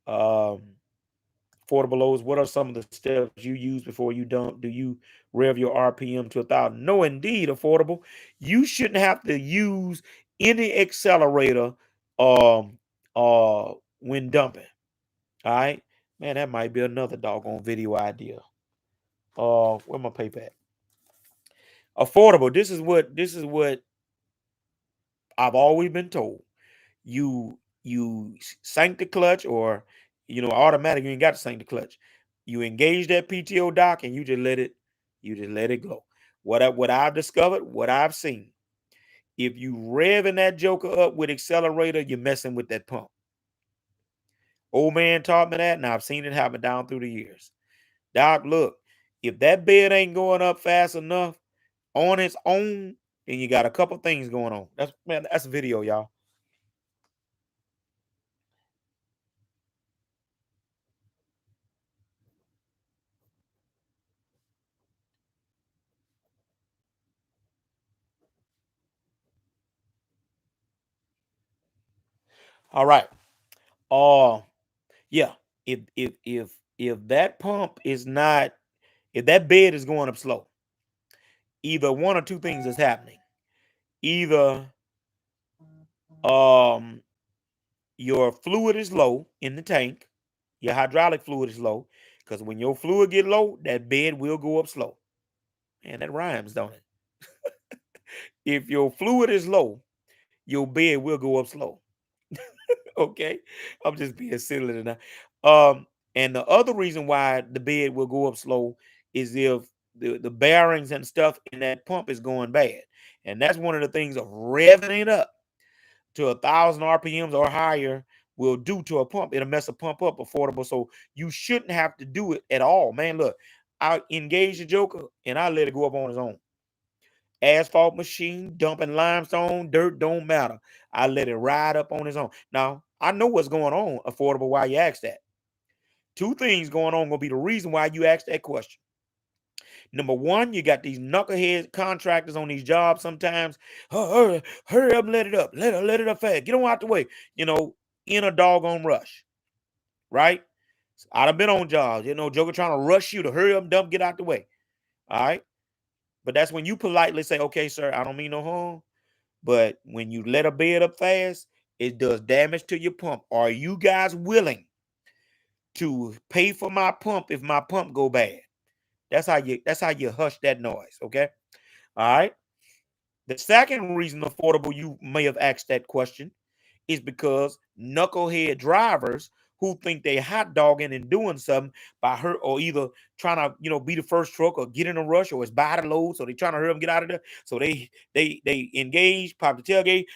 Affordable lows. What are some of the steps you use before you dump? Do you rev your RPM to 1,000? No, indeed, affordable. You shouldn't have to use any accelerator um when dumping. All right, man, that might be another doggone video idea. Where my paper at? Affordable. This is what I've always been told. You sank the clutch, or automatic. You ain't got to sank the clutch. You engage that PTO dock, and you just let it go. what I've discovered, what I've seen. If you revving that joker up with accelerator, you're messing with that pump. Old man taught me that, and I've seen it happen down through the years. Doc, look, if that bed ain't going up fast enough on its own, then you got a couple things going on. That's a video, y'all. All right. Uh yeah. If that pump is not, if that bed is going up slow, either one or two things is happening. Either um your fluid is low in the tank, your hydraulic fluid is low, because when your fluid get low, that bed will go up slow. Man, that rhymes, don't it? If your fluid is low, your bed will go up slow. Okay, I'm just being silly tonight. And the other reason why the bed will go up slow is if the bearings and stuff in that pump is going bad, and that's one of the things of revving it up to 1,000 RPMs or higher will do to a pump. It'll mess a pump up affordable. So you shouldn't have to do it at all, man. Look, I engage the joker and I let it go up on its own. Asphalt machine, dumping limestone, dirt, don't matter. I let it ride up on its own. Now, I know what's going on, affordable, why you asked that. Two things going on gonna be the reason why you asked that question. Number one, you got these knucklehead contractors on these jobs sometimes. Hurry up, let it up. Let it up fast. Get on out the way. You know, in a doggone rush, right? I'd have been on jobs, Joker trying to rush you to hurry up, dump, get out the way. All right. But that's when you politely say, okay, sir, I don't mean no harm. But when you let a bed up fast, it does damage to your pump. Are you guys willing to pay for my pump if my pump go bad? That's how you hush that noise, okay? All right. The second reason affordable you may have asked that question is because knucklehead drivers who think they hot dogging and doing something by her or either trying to be the first truck or get in a rush or it's by the load, so they trying to hurry up and get out of there. So they engage, pop the tailgate,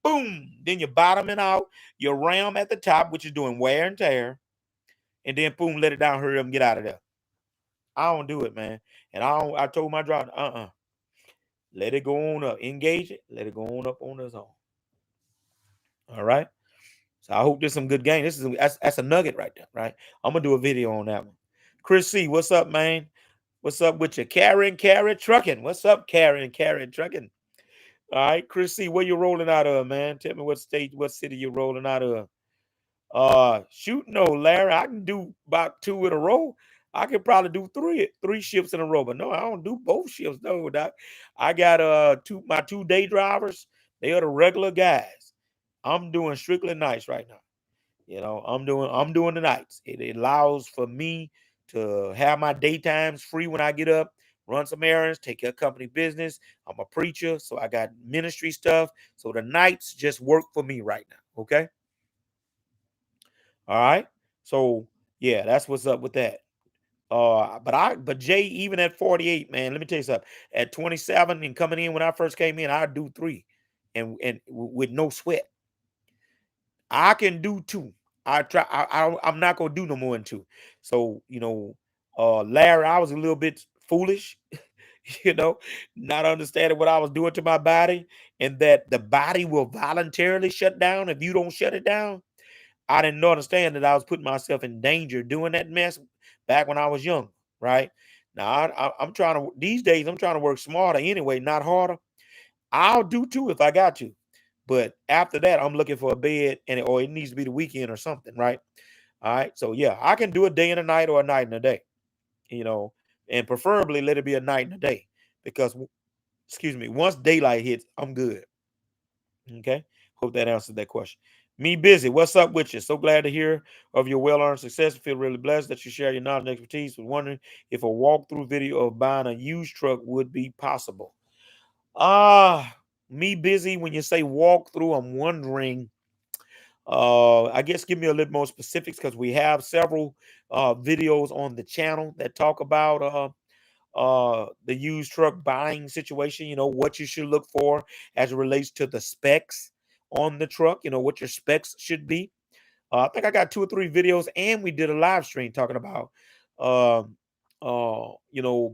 boom. Then you bottoming out your ram at the top, which is doing wear and tear, and then boom, let it down, hurry up and get out of there. I don't do it, man. And I told my driver, let it go on up. Engage it. Let it go on up on its own. All right. So I hope there's some good game. That's a nugget right there, right? I'm gonna do a video on that one. Chris C, what's up, man? What's up with you? Karen Trucking. What's up, Karen Trucking? All right, Chris C, where you rolling out of, man? Tell me what state, what city you rolling out of. Shoot, no, Larry. I can do about two in a row. I could probably do three shifts in a row, but no, I don't do both shifts. No, doc. I got my 2 day drivers. They are the regular guys. I'm doing strictly nights right now. I'm doing the nights. It allows for me to have my daytimes free when I get up, run some errands, take care of company business. I'm a preacher, so I got ministry stuff. So the nights just work for me right now. Okay. All right. So yeah, that's what's up with that. But Jay, even at 48, man, let me tell you something. At 27 and coming in when I first came in, I'd do three, and with no sweat. I can do two. I try. I'm not gonna do no more than two. So Larry, I was a little bit foolish, you know, not understanding what I was doing to my body, and that the body will voluntarily shut down if you don't shut it down. I didn't understand that I was putting myself in danger doing that mess back when I was young, right? Now I'm trying to these days I'm trying to work smarter anyway, not harder. I'll do two if I got to, but after that I'm looking for a bed or it needs to be the weekend or something, right? All right, so yeah, I can do a day and a night or a night and a day, you know, and preferably let it be a night and a day because, excuse me, once daylight hits, I'm good. Okay. Hope that answers that question. Me busy. What's up with you? So glad to hear of your well-earned success. I feel really blessed that you share your knowledge and expertise. Was wondering if a walkthrough video of buying a used truck would be possible. Me busy. When you say walkthrough, I'm wondering. I guess give me a little more specifics because we have several videos on the channel that talk about the used truck buying situation, what you should look for as it relates to the specs on the truck, what your specs should be. I think I got 2 or 3 videos, and we did a live stream talking about, um,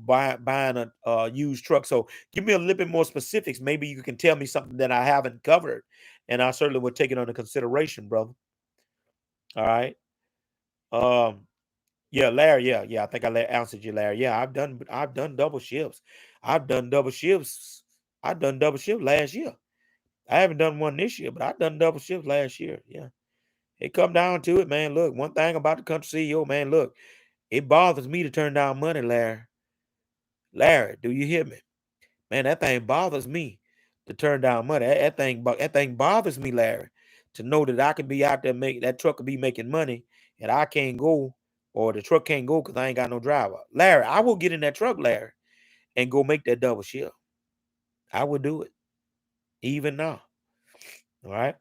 buying a used truck. So give me a little bit more specifics. Maybe you can tell me something that I haven't covered, and I certainly would take it under consideration, brother. All right. Um, yeah, Larry. Yeah, yeah. I think I answered you, Larry. Yeah, I've done double shifts. I've done double shifts. I've done double shift last year. I haven't done one this year, but I've done double shifts last year. Yeah. It come down to it, man. Look, one thing about the country CEO, man, look, it bothers me to turn down money, Larry. Larry, do you hear me? Man, that thing bothers me to turn down money. That thing bothers me, Larry, to know that I could be out there making that truck could be making money and I can't go, or the truck can't go because I ain't got no driver. Larry, I will get in that truck, Larry, and go make that double shift. I would do it even now. All right.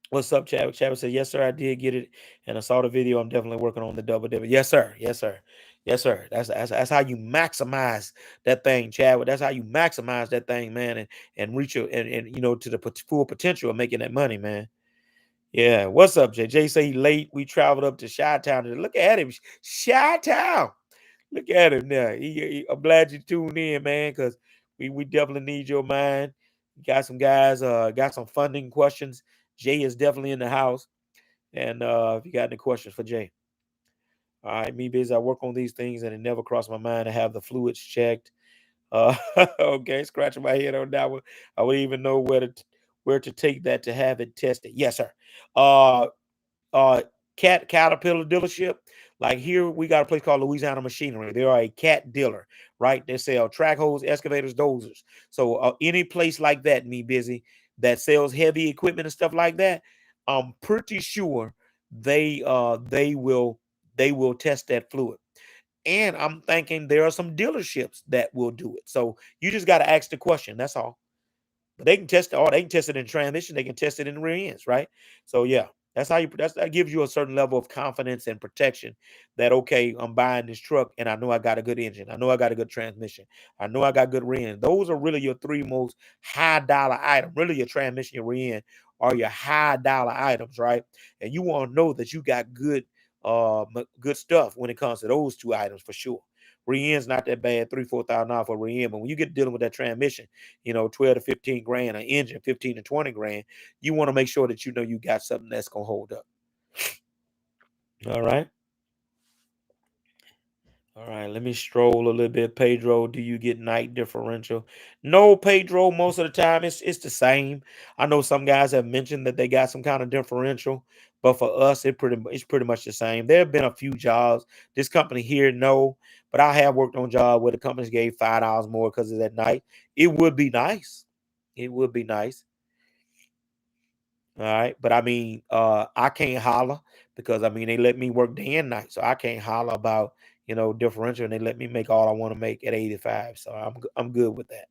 What's up, Chad? Chad said, "Yes, sir, I did get it, and I saw the video. I'm definitely working on the double dip. Yes, sir. Yes, sir. Yes, sir. That's how you maximize that thing, Chad. That's how you maximize that thing, man, and reach your and to the full potential of making that money, man. Yeah. What's up, Jay? Jay say he late. We traveled up to Chi-Town. Look at him, Chi-Town. Look at him now. I'm glad you tuned in, man, because we definitely need your mind. Got some guys, got some funding questions. Jay is definitely in the house. And if you got any questions for Jay. All right, me busy. I work on these things and it never crossed my mind to have the fluids checked. Uh, okay, scratching my head on that one. I wouldn't even know where to take that to have it tested. Yes, sir. Uh uh Caterpillar dealership. Like here, we got a place called Louisiana Machinery. They are a cat dealer, right? They sell track hoes, excavators, dozers. So any place like that, me busy, that sells heavy equipment and stuff like that, I'm pretty sure they will test that fluid. And I'm thinking there are some dealerships that will do it. So you just got to ask the question. That's all. But they can test it all. They can test it in transmission. They can test it in rear ends, right? So yeah, that gives you a certain level of confidence and protection that okay, I'm buying this truck and I know I got a good engine. I know I got a good transmission. I know I got good rear end. Those are really your 3 most high dollar items. Really, your transmission, your rear end are your high dollar items, right? And you want to know that you got good stuff when it comes to those 2 items for sure. Rear end's not that bad, $3,000-4,000 for rear end, but when you get dealing with that transmission, 12 to 15 grand, an engine, 15 to 20 grand, you want to make sure that you got something that's gonna hold up. All right. All right, let me stroll a little bit. Pedro, do you get night differential? No, Pedro, most of the time it's the same. I know some guys have mentioned that they got some kind of differential, but for us, it's pretty much the same. There have been a few jobs. This company here, no, but I have worked on jobs where the companies gave $5 more because of that night. It would be nice. It would be nice. All right. But I mean, I can't holler because I mean they let me work day and night. So I can't holler about, differential, and they let me make all I want to make at 85. So I'm good with that.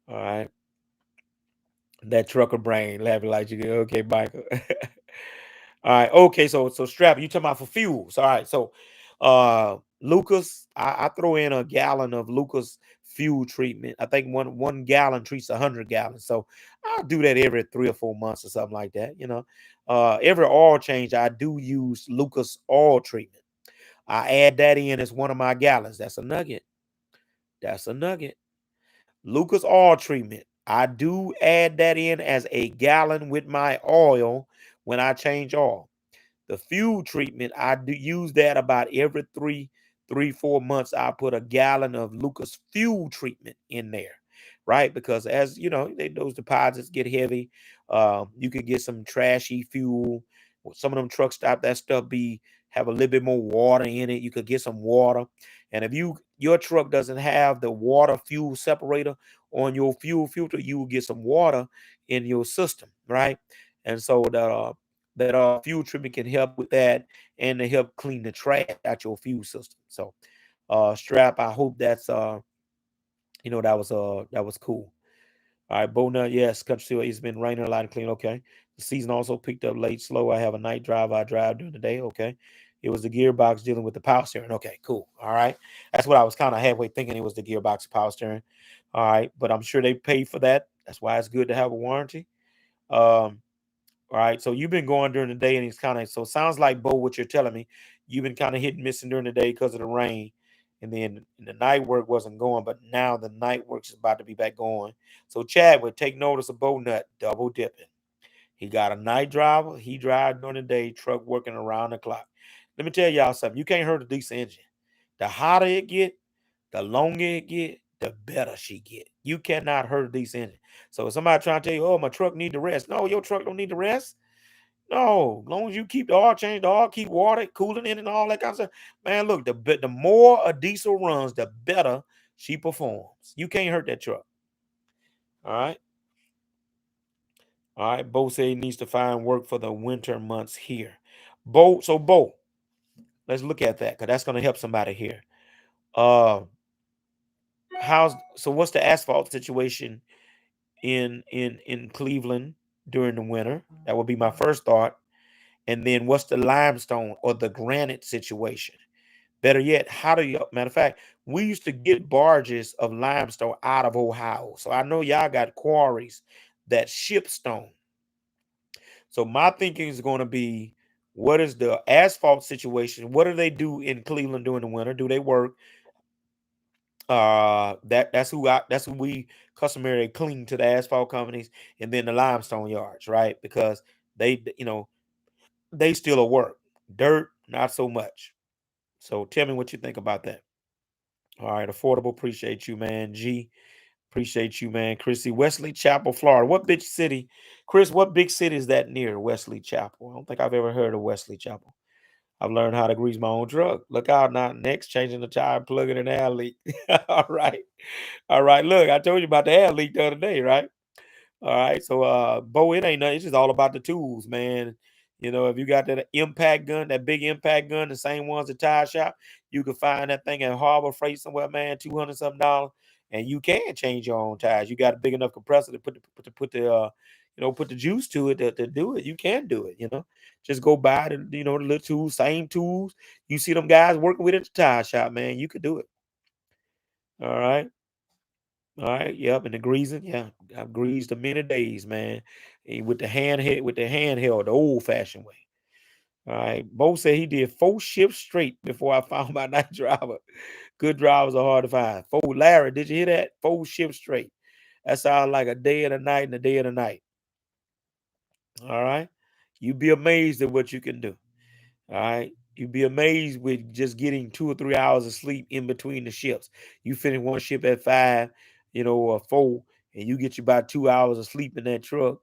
All right. That trucker brain laughing like you go, okay, Michael. All right, okay, so strap, you talking about for fuels. All right, so Lucas, I throw in a gallon of Lucas fuel treatment. I think one gallon treats 100 gallons. So I'll do that every 3 or 4 months or something like that, every oil change, I do use Lucas oil treatment. I add that in as one of my gallons. That's a nugget. That's a nugget. Lucas oil treatment. I do add that in as a gallon with my oil when I change oil. The fuel treatment, I do use that about every 4 months. I put a gallon of Lucas fuel treatment in there, right? Because as you know, those deposits get heavy. You can get some trashy fuel. Some of them truck stop that stuff be have a little bit more water in it. You could get some water, and if your truck doesn't have the water fuel separator on your fuel filter, you will get some water in your system, right? And so that fuel treatment can help with that and to help clean the trash out your fuel system. So strap, I hope that was cool. All right, Bona, yes, country still it's been raining a lot and clean. Okay. The season also picked up late, slow. I have a night drive. I drive during the day. Okay. It was the gearbox dealing with the power steering. Okay, cool. All right. That's what I was kind of halfway thinking, it was the gearbox power steering. All right. But I'm sure they paid for that. That's why it's good to have a warranty. Um, all right. So you've been going during the day, and it's kind of, so it sounds like, Bo, what you're telling me, you've been kind of hit and missing during the day because of the rain. And then the night work wasn't going, but now the night work is about to be back going. So Chad would take notice of Bo Nut double dipping. He got a night driver. He drive during the day, truck working around the clock. Let me tell y'all something. You can't hurt a decent engine. The hotter it get, the longer it get, the better she get. You cannot hurt a decent engine. So if somebody trying to tell you, oh, my truck need to rest. No, your truck don't need to rest. No, as long as you keep the oil change, the oil, keep water cooling in and all that kind of stuff. Man, look, the more a diesel runs, the better she performs. You can't hurt that truck. All right. All right. Bo said he needs to find work for the winter months here. Bo, let's look at that because that's going to help somebody here. Uh, what's the asphalt situation in Cleveland during the winter? That would be my first thought. And then what's the limestone or the granite situation? Better yet, how do you, matter of fact, we used to get barges of limestone out of Ohio. So I know y'all got quarries that ship stone. So my thinking is going to be, what is the asphalt situation? What do they do in Cleveland during the winter? Do they work? That's who we customarily cling to, the asphalt companies and then the limestone yards, right? Because they, they still a work. Dirt, not so much. So tell me what you think about that. All right, affordable. Appreciate you, man. G, appreciate you, man. Chrissy, Wesley Chapel, Florida. What big city, Chris? What big city is that near Wesley Chapel? I don't think I've ever heard of Wesley Chapel. I've learned how to grease my own truck. Look out now. Next, changing the tire, plugging an air leak. All right. All right. Look, I told you about the air leak the other day, right? All right. So Bo, it ain't nothing. It's just all about the tools, man. If you got that impact gun, that big impact gun, the same ones at tire shop, you can find that thing at Harbor Freight somewhere, man, $200 something dollars. And you can change your own tires. You got a big enough compressor to put the juice to it to do it. You can do it. Just go buy the little tools, same tools. You see them guys working with it at the tire shop, man. You could do it. All right. All right, yep, and the greasing, yeah, I've greased them many days, man, with the handheld, the old fashioned way. All right, Bo said he did 4 shifts straight before I found my night driver. Good drivers are hard to find. Larry, did you hear that? 4 shifts straight. That sounds like a day and a night and a day and a night. All right, you'd be amazed at what you can do. All right. You'd be amazed with just getting 2 or 3 hours of sleep in between the shifts. You finish one shift at 5, or 4, and you get you about 2 hours of sleep in that truck,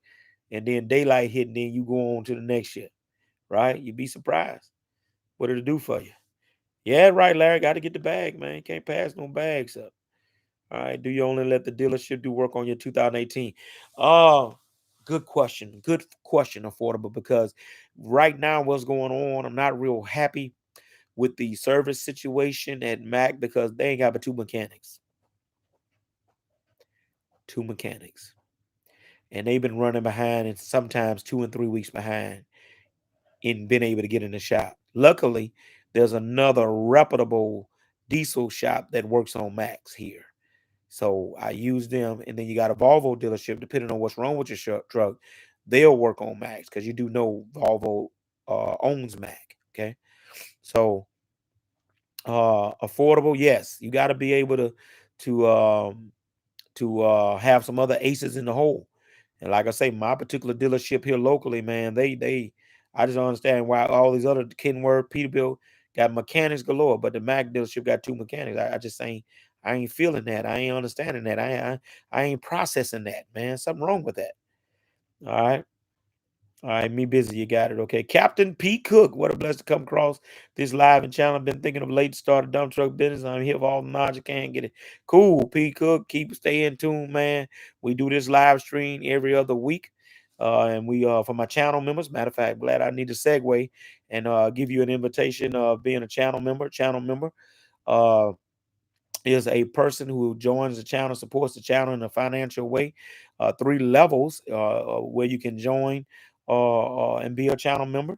and then daylight hit, and then you go on to the next shift. Right? You'd be surprised what it'll do for you. Yeah, right, Larry. Got to get the bag, man. Can't pass no bags up. All right. Do you only let the dealership do work on your 2018? Oh, good question. Good question, affordable, because right now what's going on, I'm not real happy with the service situation at Mac because they ain't got but two mechanics. Two mechanics. And they've been running behind and sometimes 2 and 3 weeks behind in being able to get in the shop. Luckily, there's another reputable diesel shop that works on Macs here. So I use them, and then you got a Volvo dealership. Depending on what's wrong with your truck, they'll work on Macs because you do know Volvo owns Mac. Okay, so affordable, yes, you got to be able to have some other aces in the hole. And like I say, my particular dealership here locally, man, they I just don't understand why all these other Kenworth, Peterbilt got mechanics galore, but the Mac dealership got 2 mechanics. I just ain't I ain't feeling that. I ain't understanding that. I ain't processing that, man. Something wrong with that. All right. All right, me busy. You got it. Okay. Captain P. Cook. What a blessing to come across this live and channel. I've been thinking of late to start a dump truck business. I'm here for all the knowledge I can get it. Cool. P. Cook. Keep stay in tune, man. We do this live stream every other week. And we for my channel members. Matter of fact, glad I need to segue and give you an invitation of being a channel member. Channel member. Uh is a person who joins the channel, supports the channel in a financial way. 3 levels where you can join and be a channel member.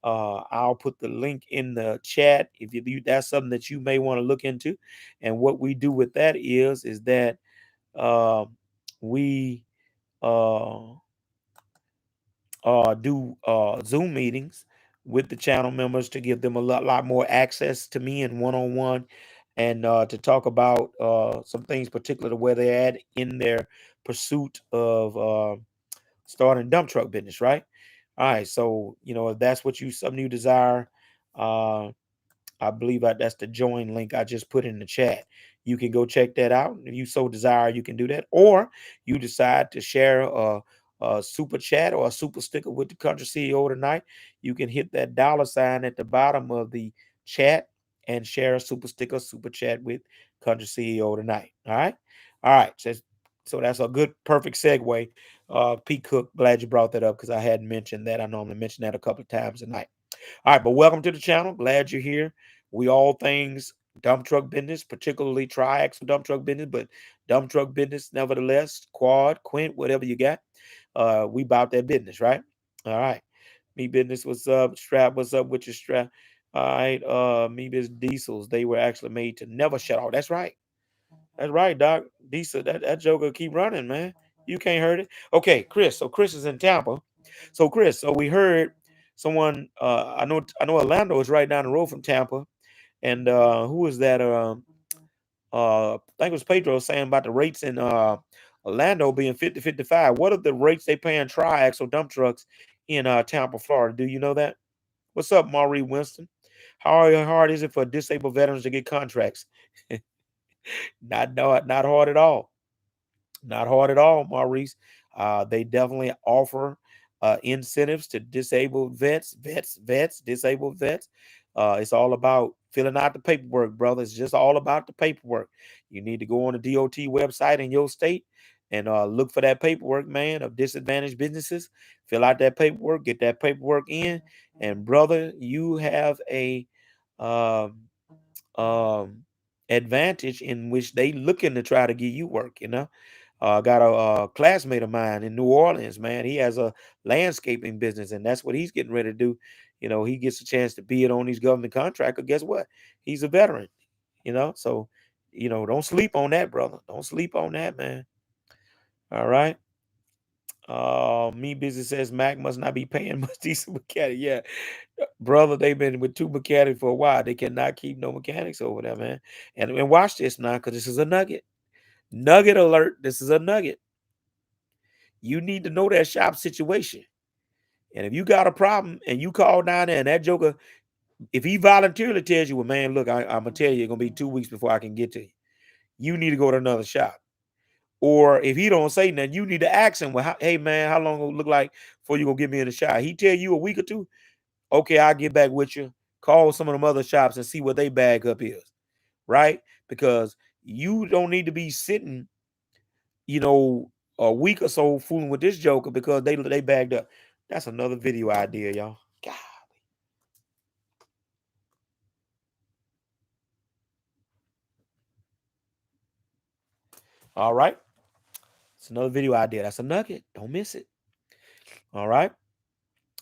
I'll put the link in the chat if that's something that you may want to look into. And what we do with that is that uh, we uh, do Zoom meetings with the channel members to give them a lot more access to me and one-on-one, and to talk about some things, particularly where they're at in their pursuit of starting dump truck business, right? All right, so if that's what something you desire, uh, I believe that's the join link I just put in the chat. You can go check that out. If you so desire, you can do that. Or you decide to share a super chat or a super sticker with the country CEO tonight. You can hit that $ at the bottom of the chat and share a super sticker, super chat with country CEO tonight. All right. All right. So that's a good, perfect segue. Pete Cook, glad you brought that up because I hadn't mentioned that. I normally mention that a couple of times tonight. All right, but welcome to the channel. Glad you're here. We all things dump truck business, particularly tri-axle dump truck business, but dump truck business nevertheless, quad, quint, whatever you got. We about that business, right? All right. Me business, what's up? Strap, what's up with your strap? All right, me business diesels, they were actually made to never shut off. That's right. That's right, Doc. Diesel, that joker keep running, man. You can't hurt it. Okay, Chris. So Chris is in Tampa. So Chris, so we heard someone. I know Orlando is right down the road from Tampa, and who was that? I think it was Pedro saying about the rates in Orlando being 50-55. What are the rates they paying tri-axle dump trucks in Tampa, Florida? Do you know that? What's up, Maury Winston? How hard is it for disabled veterans to get contracts? Not hard at all. Not hard at all, Maurice. They definitely offer incentives to disabled vets, disabled vets. It's all about filling out the paperwork, brother. It's just all about the paperwork. You need to go on the DOT website in your state and look for that paperwork, man, of disadvantaged businesses. Fill out that paperwork, get that paperwork in, and brother, you have a um, um, advantage in which they looking to try to give you work. Got a classmate of mine in New Orleans, man. He has a landscaping business, and that's what he's getting ready to do. He gets a chance to bid on these government contracts. Guess what? He's a veteran. So don't sleep on that, brother. Don't sleep on that, man. All right. Me business says Mac must not be paying much decent mechanic. Yeah, brother, they've been with two mechanics for a while. They cannot keep no mechanics over there, man. And watch this now, because this is a nugget. Nugget alert. This is a nugget. You need to know that shop situation. And if you got a problem and you call down there and that joker, if he voluntarily tells you, well, man, look, I'm going to tell you it's going to be 2 weeks before I can get to you, you need to go to another shop. Or if he don't say nothing, you need to ask him, well, hey, man, how long will it look like before you going to get me in the shop? He tell you a week or two, okay, I'll get back with you. Call some of them other shops and see what they bag up is, right? Because you don't need to be sitting, you know, a week or so fooling with this joker because they bagged up. That's another video idea, y'all. God. All right. It's another video idea. That's a nugget. Don't miss it. All right.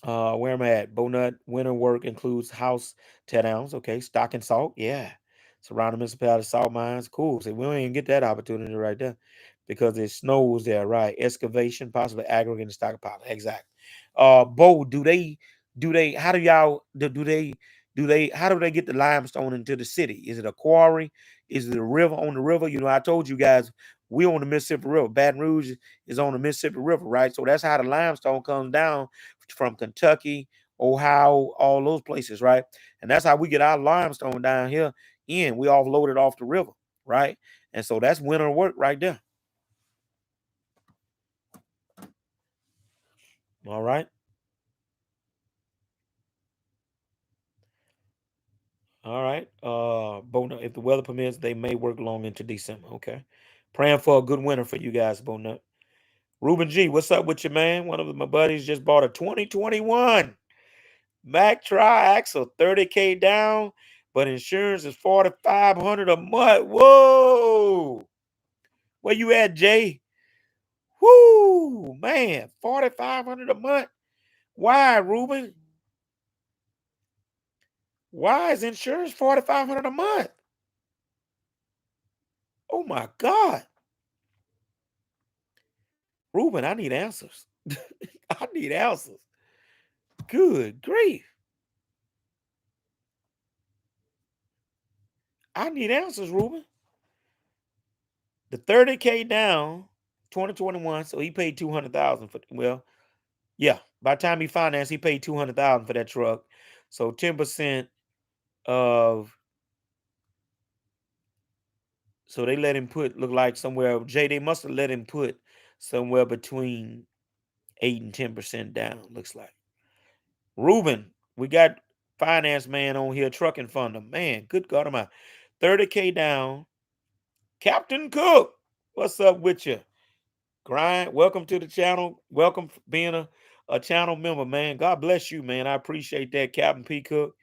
Where am I at? Bonut winter work includes house tear downs. Okay. Stock and salt. Yeah. Surrounding municipality salt mines. Cool. So we don't even get that opportunity right there because it snows there, right? Excavation, possibly aggregate and stockpile. Exactly. Bo, do they how do y'all do they how do they get the limestone into the city? Is it a quarry? Is it a river on the river? I told you guys we on the Mississippi River. Baton Rouge is on the Mississippi River, right? So that's how the limestone comes down from Kentucky, Ohio, all those places, right? And that's how we get our limestone down here in. We offload it off the river, right? And so that's winter work right there. All right. All right. Bonut, if the weather permits, they may work long into December. Okay. Praying for a good winter for you guys, Bonut. Ruben G, what's up with you, man? One of my buddies just bought a 2021 Mack Tri-Axle, 30K down, but insurance is 4,500 a month. Whoa. Where you at, Jay? Whoo, man, 4,500 a month. Why, Ruben? Why is insurance 4,500 a month? Oh my God. Ruben, I need answers. I need answers. Good grief. I need answers, Ruben. The 30K down, 2021. So he paid 200,000 for, well, yeah. By the time he financed, he paid 200,000 for that truck. So 10% of, so they let him put, look like somewhere, Jay, they must have let him put somewhere between 8 and 10% down, looks like. Ruben, we got finance man on here, trucking fund him. Man, good God, am I 30K down. Captain Cook, what's up with you? Grind, welcome to the channel. Welcome for being a channel member, man. God bless you, man. I appreciate that, Captain P. Cook.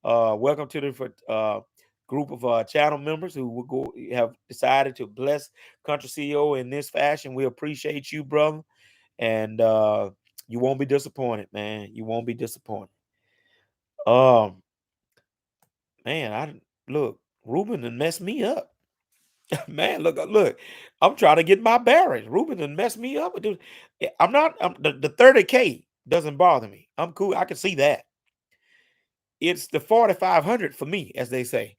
Welcome to the group of channel members who will go have decided to bless Country CEO in this fashion. We appreciate you, brother, and you won't be disappointed, man. You won't be disappointed. Um, man, I look, Ruben done messed me up. Man, look. I'm trying to get my bearings. Ruben done messed me up. Dude. I'm not. The 30K doesn't bother me. I'm cool. I can see that. It's the 4,500 for me, as they say.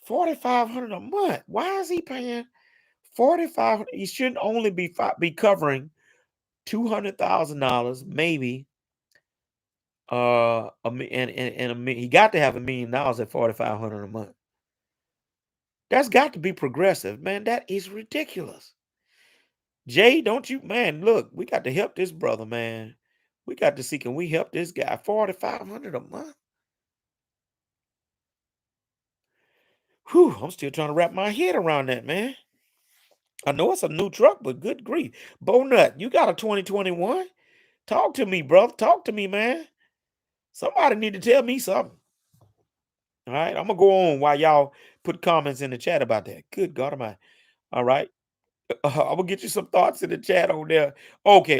4,500 a month. Why is he paying 4,500? He shouldn't only be covering $200,000, maybe. He got to have $1,000,000 at 4,500 a month. That's got to be progressive, man. That is ridiculous. Jay, don't you, man? Look, we got to help this brother, man. We got to see, can we help this guy? 4,500 a month. Whew, I'm still trying to wrap my head around that, man. I know it's a new truck, but good grief. Bonut, you got a 2021? Talk to me, brother. Talk to me, man. Somebody need to tell me something. All right, I'm gonna go on while y'all put comments in the chat about that. Good God Almighty. All right, I'm gonna get you some thoughts in the chat on there. Okay.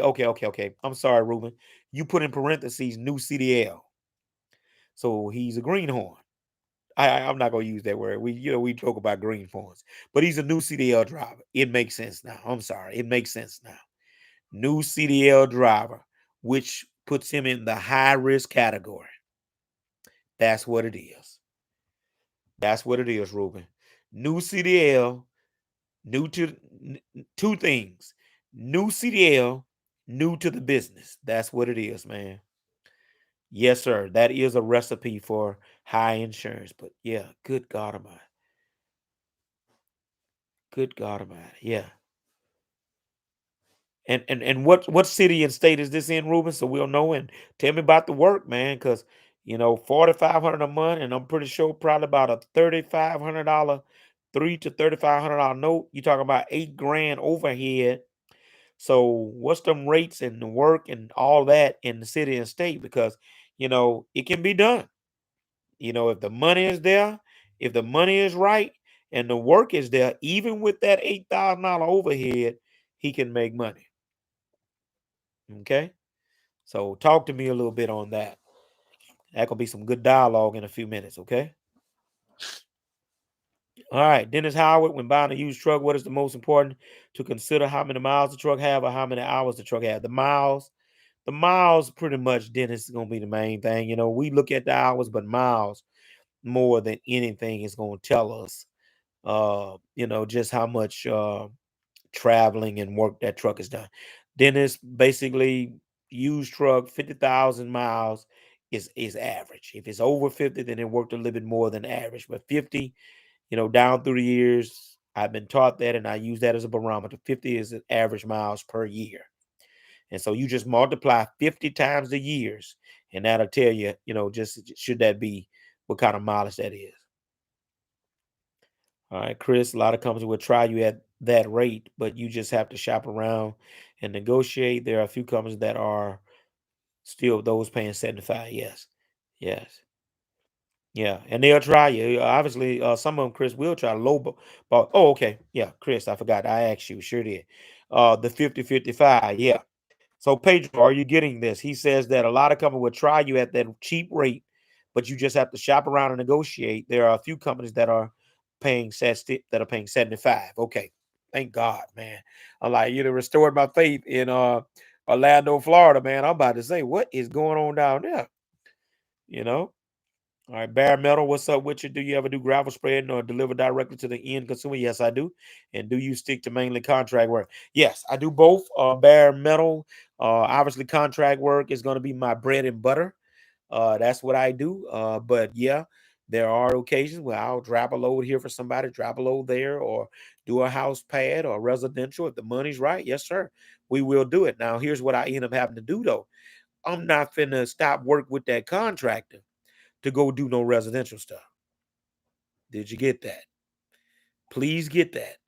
I'm sorry, Ruben. You put in parentheses new CDL, so he's a greenhorn. I'm not gonna use that word. We joke about greenhorns, but he's a new CDL driver. It makes sense now. I'm sorry, it makes sense now. New CDL driver, which puts him in the high risk category. That's what it is. That's what it is, Ruben. New CDL, new to two things. New CDL, new to the business. That's what it is, man. Yes, sir. That is a recipe for high insurance. But yeah, good God Almighty. Good God Almighty. Yeah. And what city and state is this in, Ruben? So we'll know, and tell me about the work, man, because 4,500 a month, and I'm pretty sure probably about a $3,500, $3,000 to $3,500 note. You talking about 8 grand overhead. So what's them rates and the work and all that in the city and state? Because it can be done. If the money is there, if the money is right, and the work is there, even with that $8,000 overhead, he can make money. Okay. So talk to me a little bit on that. That could be some good dialogue in a few minutes. Okay. All right. Dennis Howard, when buying a used truck, what is the most important to consider? How many miles the truck have or how many hours the truck have? The miles pretty much, Dennis, is going to be the main thing. We look at the hours, but miles more than anything is going to tell us, just how much traveling and work that truck is done. Dennis, basically, used truck, 50,000 miles is average. If it's over 50, then it worked a little bit more than average. But 50, down through the years, I've been taught that, and I use that as a barometer. 50 is an average miles per year. And so you just multiply 50 times the years, and that'll tell you, just should that be what kind of mileage that is. All right, Chris, a lot of companies will try you at that rate, but you just have to shop around and negotiate. There are a few companies that are still those paying 75. Yes. Yes. Yeah. And they'll try you. Obviously, some of them, Chris, will try to but oh, okay. Yeah, Chris, I forgot. I asked you. Sure did. The 50-55. Yeah. So Pedro, are you getting this? He says that a lot of companies will try you at that cheap rate, but you just have to shop around and negotiate. There are a few companies that are paying that are paying 75. Okay, thank God, man. I'm like, you know, restored my faith in Orlando, Florida, man. I'm about to say, what is going on down there? You know. All right, bare metal, what's up with you? Do you ever do gravel spreading or deliver directly to the end consumer? Yes, I do. And do you stick to mainly contract work? Yes, I do both. Bare metal, obviously, contract work is going to be my bread and butter. That's what I do. But yeah, there are occasions where I'll drop a load here for somebody, drop a load there, or do a house pad or residential. If the money's right, yes, sir, we will do it. Now, here's what I end up having to do though. I'm not finna stop work with that contractor to go do no residential stuff. Did you get that? Please get that.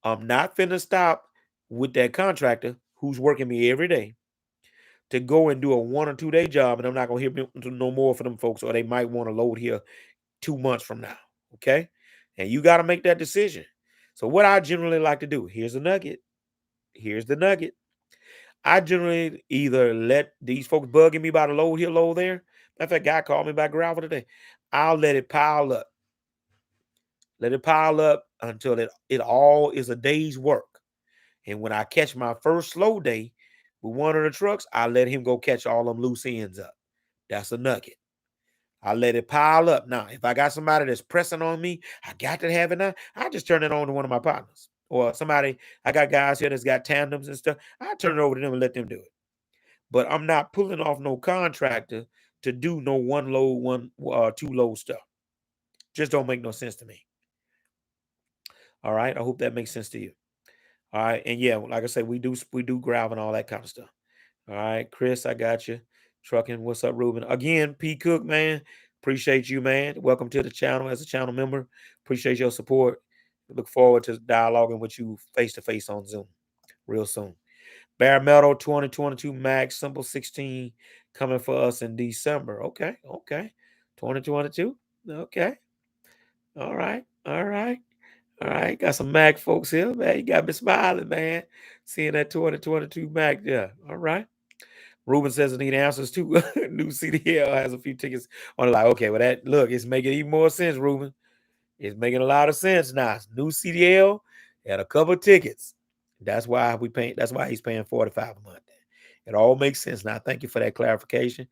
I'm not finna stop with that contractor who's working me every day to go and do a 1 or 2 day job, and I'm not gonna hear no more from them folks, or they might want to load here 2 months from now. Okay, and you got to make that decision. So what I generally like to do, here's the nugget. Here's the nugget. I generally either let these folks bugging me about a load here, load there. Matter of fact, guy called me about gravel today. I'll let it pile up. Let it pile up until it all is a day's work. And when I catch my first slow day with one of the trucks, I let him go catch all them loose ends up. That's a nugget. I let it pile up. Now, if I got somebody that's pressing on me, I got to have it now. I just turn it on to one of my partners. Or somebody, I got guys here that's got tandems and stuff. I turn it over to them and let them do it. But I'm not pulling off no contractor to do no one load, 2 load stuff. Just don't make no sense to me. All right. I hope that makes sense to you. All right. And yeah, like I said, we do gravel and all that kind of stuff. All right, Chris, I got you. Trucking, what's up, Ruben? Again, P Cook, man. Appreciate you, man. Welcome to the channel as a channel member. Appreciate your support. Look forward to dialoguing with you face to face on Zoom real soon. Bare Metal 2022 Max Simple 16 coming for us in December. Okay, okay. 2022. Okay. All right. All right. All right. Got some Mac folks here, man. You got me smiling, man. Seeing that 2022 Mac there. All right. Ruben says I need answers too. New CDL has a few tickets on it. Like, okay, well, that look, it's making even more sense, Ruben. It's making a lot of sense now. New CDL and a couple of tickets. That's why he's paying 45 a month. It all makes sense now. Thank you for that clarification.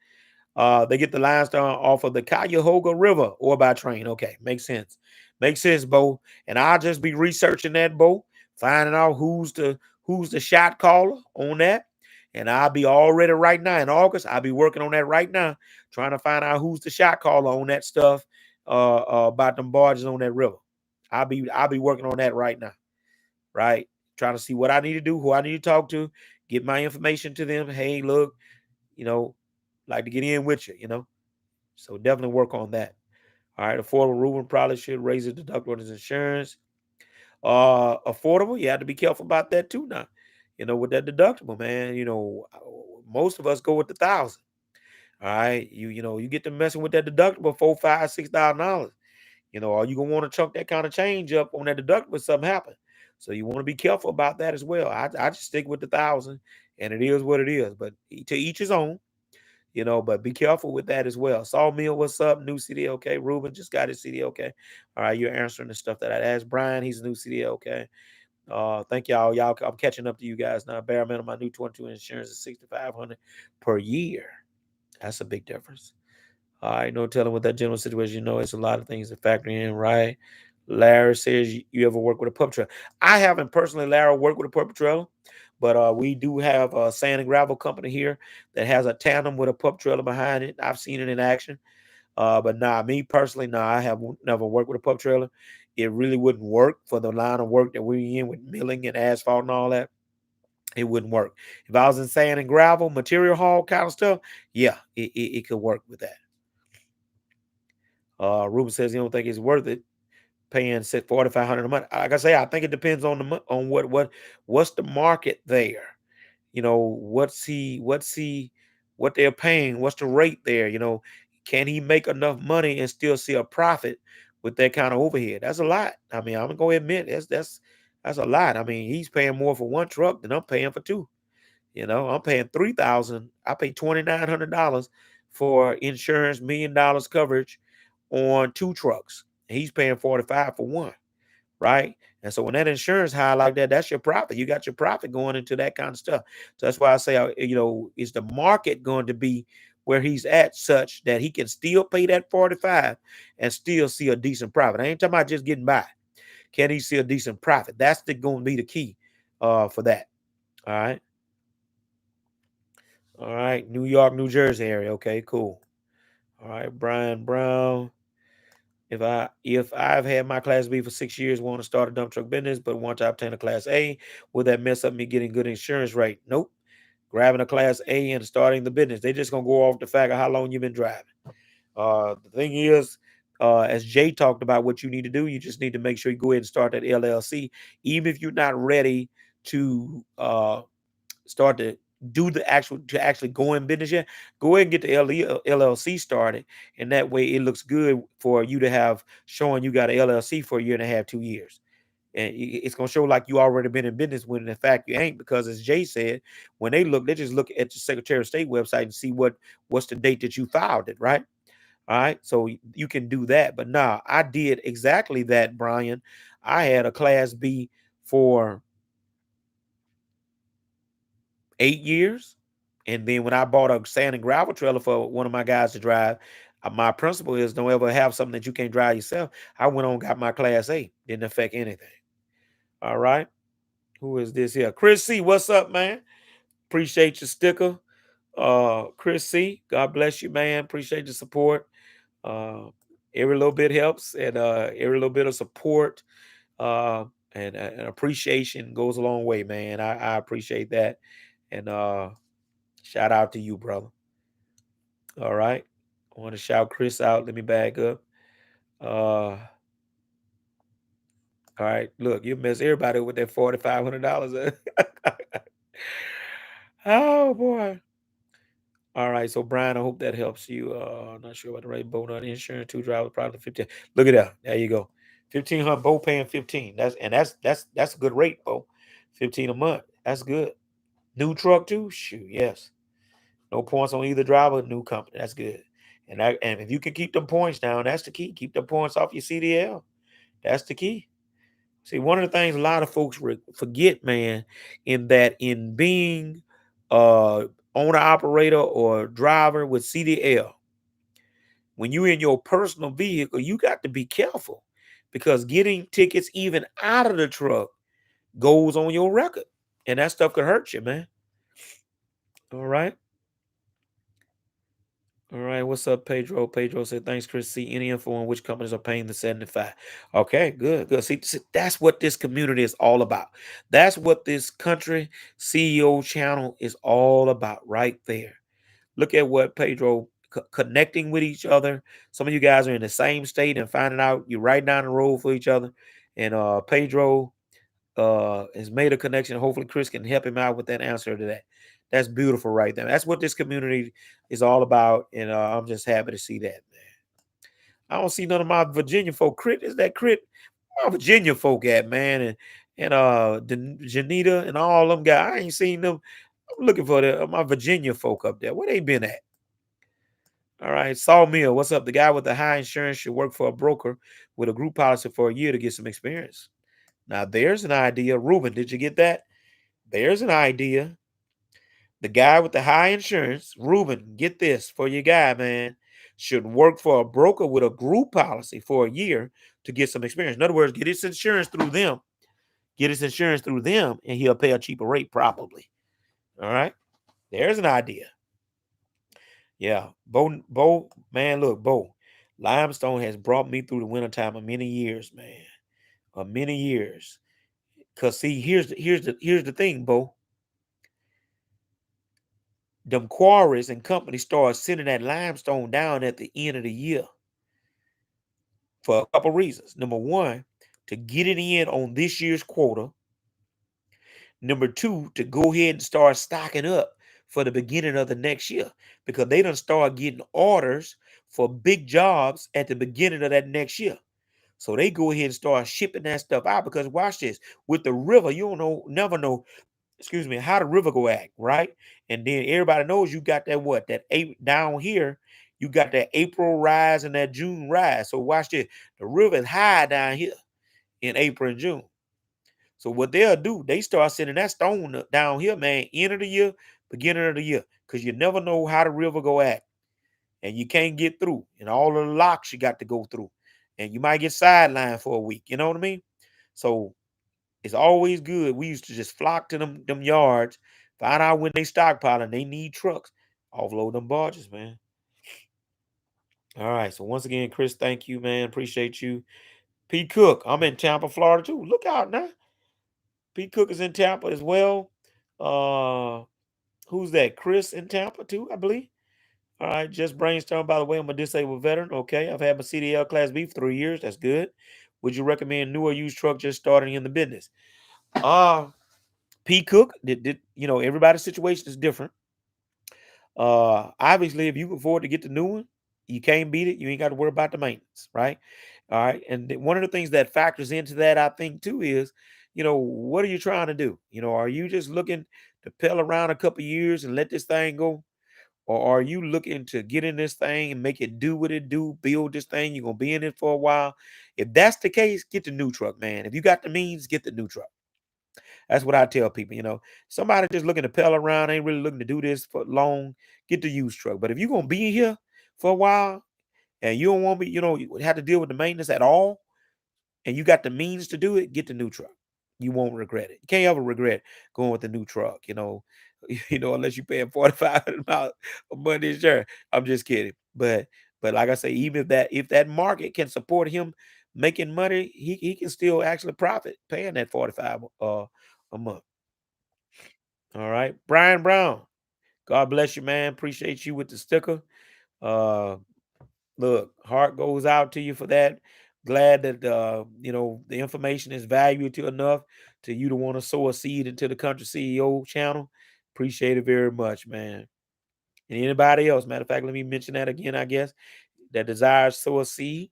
They get the limestone off of the Cuyahoga River or by train. Okay, makes sense. Makes sense, Bo. And I'll just be researching that, Bo, finding out who's the shot caller on that. And I'll be all ready right now in August. I'll be working on that right now, trying to find out who's the shot caller on that stuff about them barges on that river. I'll be working on that right now, right? Trying to see what I need to do, who I need to talk to, get my information to them. Hey, look, you know, like to get in with you. So definitely work on that. All right, affordable Ruben probably should raise his deductible on his insurance. Affordable, you have to be careful about that too now. With that deductible, man, most of us go with the 1,000. All right. You get to messing with that deductible $4, $5, $6,000. Or you gonna want to chunk that kind of change up on that deductible if something happen. So you want to be careful about that as well. I just stick with the 1,000 and it is what it is. But to each his own. But be careful with that as well. Sawmill, what's up? New CDL, okay. Ruben just got his CDL, okay. All right, you're answering the stuff that I asked. Brian, he's a new CDL, okay. Thank y'all. I'm catching up to you guys now. Bare minimum, my new 22 insurance is 6,500 per year. That's a big difference. All right, no telling what that general situation. It's a lot of things to factor in, right? Larry says you ever work with a pup trailer. I haven't personally, Larry, worked with a pup trailer, but we do have a sand and gravel company here that has a tandem with a pup trailer behind it. I've seen it in action. But nah, me personally, nah, I have never worked with a pup trailer. It really wouldn't work for the line of work that we're in with milling and asphalt and all that. It wouldn't work. If I was in sand and gravel, material haul kind of stuff, yeah, it could work with that. Ruben says he don't think it's worth it paying set 4,500 a month. Like I say, I think it depends on on what's the market there. What they're paying, what's the rate there? Can he make enough money and still see a profit with that kind of overhead? That's a lot. I mean, I'm gonna admit that's a lot. I mean, he's paying more for one truck than I'm paying for two. I'm paying 3,000. I pay $2,900 for insurance, $1 million coverage on 2 trucks. And he's paying 45 for one, right? And so when that insurance high like that, that's your profit. You got your profit going into that kind of stuff. So that's why I say, is the market going to be where he's at such that he can still pay that 45 and still see a decent profit? I ain't talking about just getting by. Can he see a decent profit? That's going to be the key for that. All right. All right. New York, New Jersey area. Okay, cool. All right, Brian Brown. If I've had my class B for 6 years, want to start a dump truck business, but want to obtain a class A, will that mess up me getting good insurance rate? Nope. Grabbing a class A and starting the business. They're just gonna go off the fact of how long you've been driving. The thing is, as Jay talked about, what you need to do, you just need to make sure you go ahead and start that LLC, even if you're not ready to start to do the actually go in business yet. Go ahead and get the LLC started, and that way it looks good for you to have showing you got an LLC for a year and a half, 2 years. And it's gonna show like you already been in business when in fact you ain't, because as Jay said, when they just look at the Secretary of State website and see what's the date that you filed it, right? All right, so you can do that. But nah, I did exactly that, Brian. I had a class B for 8 years. And then when I bought a sand and gravel trailer for one of my guys to drive, my principle is don't ever have something that you can't drive yourself. I went on, got my class A. Didn't affect anything. All right. Who is this here? Chris C. What's up, man? Appreciate your sticker. Chris C. God bless you, man. Appreciate your support. Uh, every little bit helps, and every little bit of support and appreciation goes a long way, man. I appreciate that. And shout out to you, brother. All right. I want to shout Chris out. Let me back up. All right. Look, you mess everybody with that $4,500. Oh boy. All right. So Brian, I hope that helps you. I'm not sure about the rate boat on insurance. 2 drivers, probably 15. Look at that. There you go. 1,500. Bo paying 15. That's a good rate, Bo. 15 a month. That's good. New truck too. Shoot, yes. No points on either driver, new company. That's good. And if you can keep them points down, that's the key. Keep the points off your CDL. That's the key. See, one of the things a lot of folks forget, man, in being owner operator or driver with CDL, when you're in your personal vehicle, you got to be careful because getting tickets even out of the truck goes on your record, and that stuff could hurt you, man. All right. All right, what's up, Pedro? Pedro said, thanks, Chris. See any info on which companies are paying the 75. Okay, good, good. See, that's what this community is all about. That's what this country CEO channel is all about right there. Look at what Pedro connecting with each other. Some of you guys are in the same state and finding out you're right down the road for each other. And Pedro has made a connection. Hopefully Chris can help him out with that answer to that. That's beautiful right there. That's what this community is all about. And I'm just happy to see that, man. I don't see none of my Virginia folk. Crit is that Crit? My Virginia folk at, man. And Janita and all them guys. I ain't seen them. I'm looking for my Virginia folk up there. Where they been at? All right, Sawmill, what's up? The guy with the high insurance should work for a broker with a group policy for a year to get some experience. Now, there's an idea. Ruben, did you get that? There's an idea. The guy with the high insurance, Ruben, get this for your guy, man, should work for a broker with a group policy for a year to get some experience. In other words, get his insurance through them. Get his insurance through them, and he'll pay a cheaper rate, probably. All right. There's an idea. Yeah. Man, look, Bo. Limestone has brought me through the wintertime of many years, man. Of many years. Cause see, here's the thing, Bo. Them quarries and companies start sending that limestone down at the end of the year for a couple reasons. Number one, to get it in on this year's quota. Number two, to go ahead and start stocking up for the beginning of the next year because they done start getting orders for big jobs at the beginning of that next year. So they go ahead and start shipping that stuff out because watch this. With the river, you don't know, never know excuse me, how the river go act, right? And then everybody knows you got that what? That eight down here, you got that April rise and that June rise. So watch this. The river is high down here in April and June. So what they'll do, they start sending that stone down here, man, end of the year, beginning of the year. Because you never know how the river go act. And you can't get through. And all the locks you got to go through. And you might get sidelined for a week. You know what I mean? So it's always good. We used to just flock to them yards, find out when they stockpiling, they need trucks, offload them barges, man. All right. So once again, Chris, thank you, man. Appreciate you. P. Cook, I'm in Tampa, Florida too. Look out now. P. Cook is in Tampa as well. Uh, who's that? Chris in Tampa too, I believe. All right. Just brainstorm. By the way, I'm a disabled veteran. Okay. I've had my CDL Class B for 3 years. That's good. Would you recommend new or used truck just starting in the business? P. Cook, did everybody's situation is different. Obviously, if you can afford to get the new one, you can't beat it. You ain't got to worry about the maintenance, right? All right. And one of the things that factors into that, I think, too, is, what are you trying to do? Are you just looking to pell around a couple years and let this thing go? Or are you looking to get in this thing and make it do what it do, build this thing? You're gonna be in it for a while. If that's the case, get the new truck, man. If you got the means, get the new truck. That's what I tell people. Somebody just looking to pell around, ain't really looking to do this for long, get the used truck. But if you're gonna be here for a while and you don't want me, you have to deal with the maintenance at all, and you got the means to do it, get the new truck. You won't regret it. You can't ever regret going with the new truck, unless you're paying $4,500 a month insurance. I'm just kidding. But like I say, even if that market can support him making money, he can still actually profit paying that 45 a month. All right. Brian Brown. God bless you, man. Appreciate you with the sticker. Uh Look, heart goes out to you for that. Glad that the information is valued to enough to you to want to sow a seed into the Country CEO channel. Appreciate it very much, man. And anybody else, matter of fact, let me mention that again, I guess, that desires to sow a seed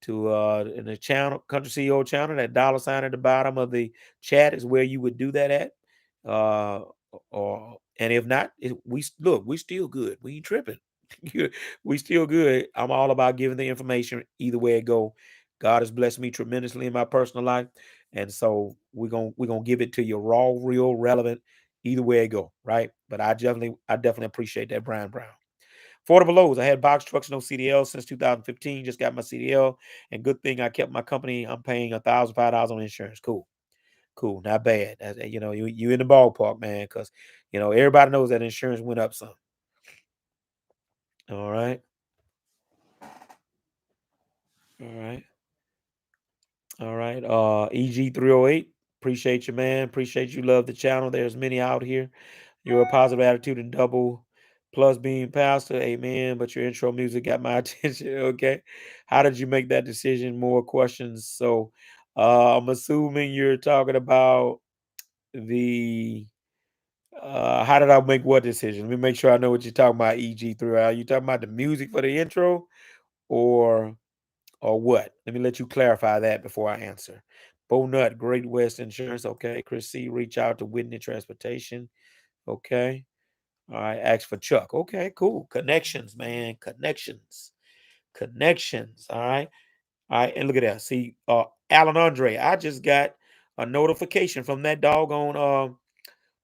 to in the channel, Country CEO channel, that dollar sign at the bottom of the chat is where you would do that at. Uh or and if not, we still good. We ain't tripping. We still good. I'm all about giving the information either way it go. God has blessed me tremendously in my personal life. And so we're gonna give it to you raw, real, relevant, either way it go, right? But I definitely appreciate that, Brian Brown. Affordable lows. I had box trucks, no CDL since 2015. Just got my CDL. And good thing I kept my company. I'm paying $1,005 on insurance. Cool. Cool. Not bad. You in the ballpark, man, because everybody knows that insurance went up some. All right. All right. All right. EG 308. Appreciate you, man. Appreciate you. Love the channel. There's many out here. You're a positive attitude and double plus being pastor. Amen. But your intro music got my attention. Okay. How did you make that decision? More questions. So I'm assuming you're talking about the how did I make what decision? Let me make sure I know what you're talking about, EG3. Are you talking about the music for the intro or what? Let me let you clarify that before I answer. Bo Nut, Great West Insurance. Okay. Chris C, reach out to Whitney Transportation. Okay. All right. Ask for Chuck. Okay, cool. Connections, man. Connections. Connections. All right. All right. And look at that. See, Alan Andre, I just got a notification from that doggone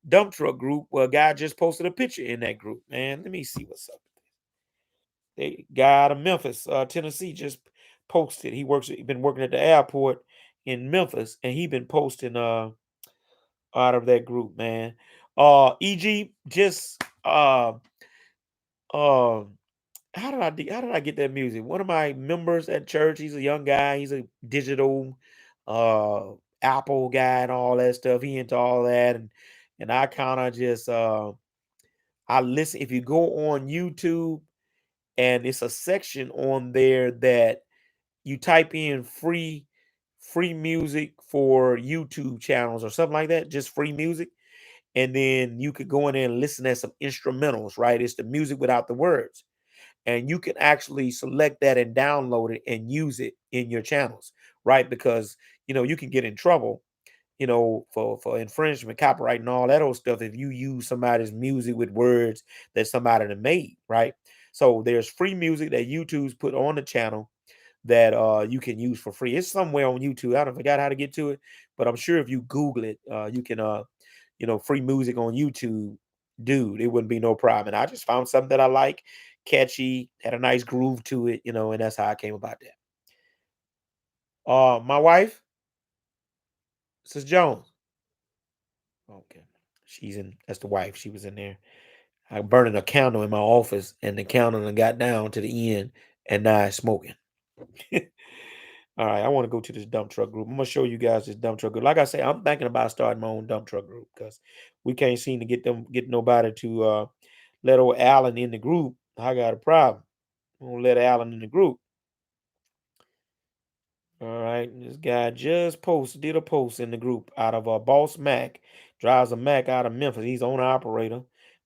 dump truck group where a guy just posted a picture in that group. Man, let me see what's up. They guy out of Memphis, Tennessee, just posted. He been working at the airport in Memphis, and he been posting out of that group, man. EG just uh how did I get that music? One of my members at church, he's a young guy, he's a digital uh Apple guy and all that stuff. He into all that, and I kind of just I listen. If you go on YouTube, and it's a section on there that you type in free music for YouTube channels or something like that, just free music. And then you could go in there and listen at some instrumentals, right? It's the music without the words. And you can actually select that and download it and use it in your channels, right? Because you can get in trouble for infringement, copyright, and all that old stuff. If you use somebody's music with words that somebody done made, right? So there's free music that YouTube's put on the channel that you can use for free. It's somewhere on YouTube. I don't forgot how to get to it, but I'm sure if you Google it, you can free music on YouTube, dude, it wouldn't be no problem. And I just found something that I like, catchy, had a nice groove to it, and that's how I came about that. My wife, Sis Jones. Okay. That's the wife. She was in there. I burning a candle in my office, and the candle done got down to the end, and now it's smoking. All right, I want to go to this dump truck group. I'm gonna show you guys this dump truck group. Like I say, I'm thinking about starting my own dump truck group because we can't seem to get nobody to let old Allen in the group. I got a problem. I'm gonna let Allen in the group. All right, this guy just did a post in the group out of Boss Mac, drives a Mac out of Memphis. He's owner operator,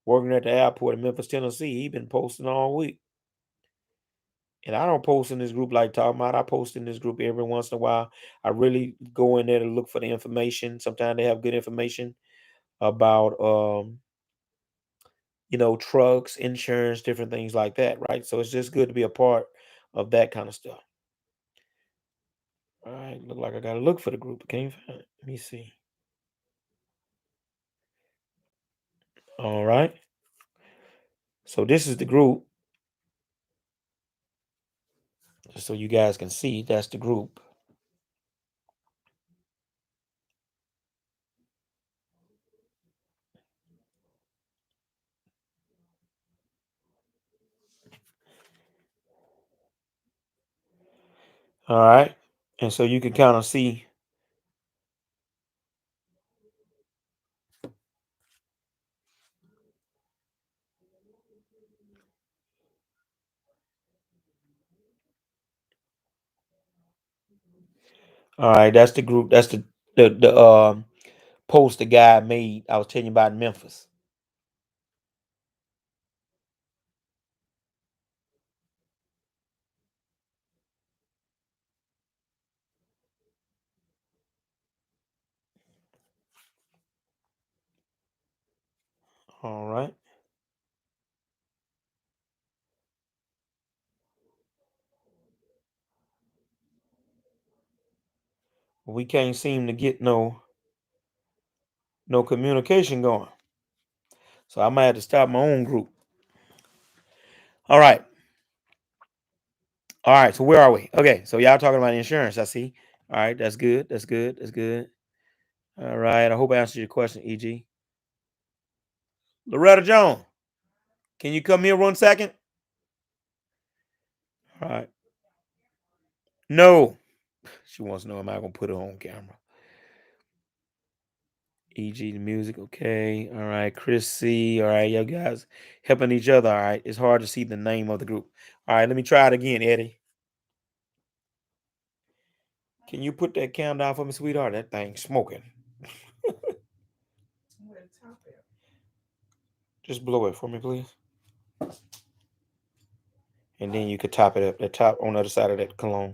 working at the airport in Memphis, Tennessee. He been posting all week. And I don't post in this group like talking about. I post in this group every once in a while. I really go in there to look for the information. Sometimes they have good information about trucks, insurance, different things like that, right? So it's just good to be a part of that kind of stuff. All right, look like I gotta look for the group. I can't find it. Let me see. All right. So this is the group. Just so you guys can see, that's the group. All right. And so you can kind of see. All right, that's the group. That's the post the guy made. I was telling you about in Memphis. All right. We can't seem to get no communication going. So I might have to start my own group. All right. All right. So where are we? Okay. So y'all talking about insurance, I see. All right, that's good. That's good. That's good. All right. I hope I answered your question, EG. Loretta Jones, can you come here 1 second? All right. No. She wants to know, am I gonna put her on camera? EG the music, okay. All right, Chris C. All right, you guys helping each other. All right. It's hard to see the name of the group. All right, let me try it again, Eddie. Can you put that candle down for me, sweetheart? That thing smoking. Just blow it for me, please. And then you could top it up. The top on the other side of that cologne.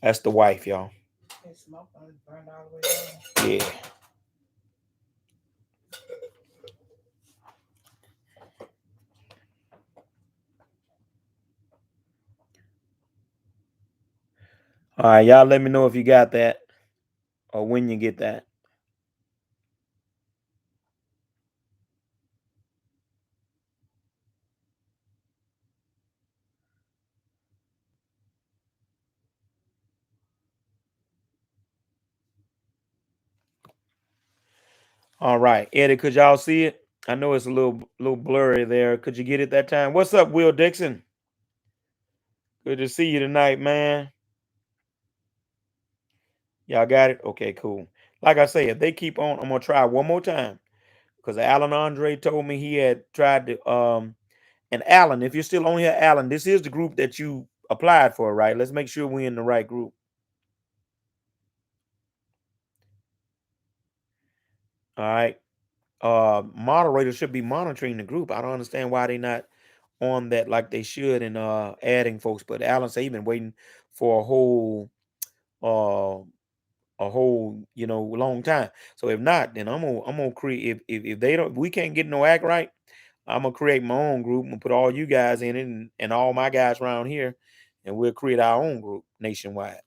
That's the wife, y'all. Yeah. All right, y'all let me know if you got that or when you get that. All right, Eddie, could y'all see it? I know it's a little blurry there. Could you get it that time? What's up, Will Dixon? Good to see you tonight, man. Y'all got it? Okay, cool. Like I say, if they keep on, I'm gonna try one more time. Because Alan Andre told me he had tried to and Alan, if you're still on here, Alan, this is the group that you applied for, right? Let's make sure we're in the right group. All right. Moderators should be monitoring the group. I don't understand why they not on that like they should and adding folks. But Alan said he been waiting for a whole a whole, long time. So if not, then I'm gonna create, if they don't, we can't get no act right, I'm gonna create my own group and put all you guys in it, and all my guys around here, and we'll create our own group nationwide.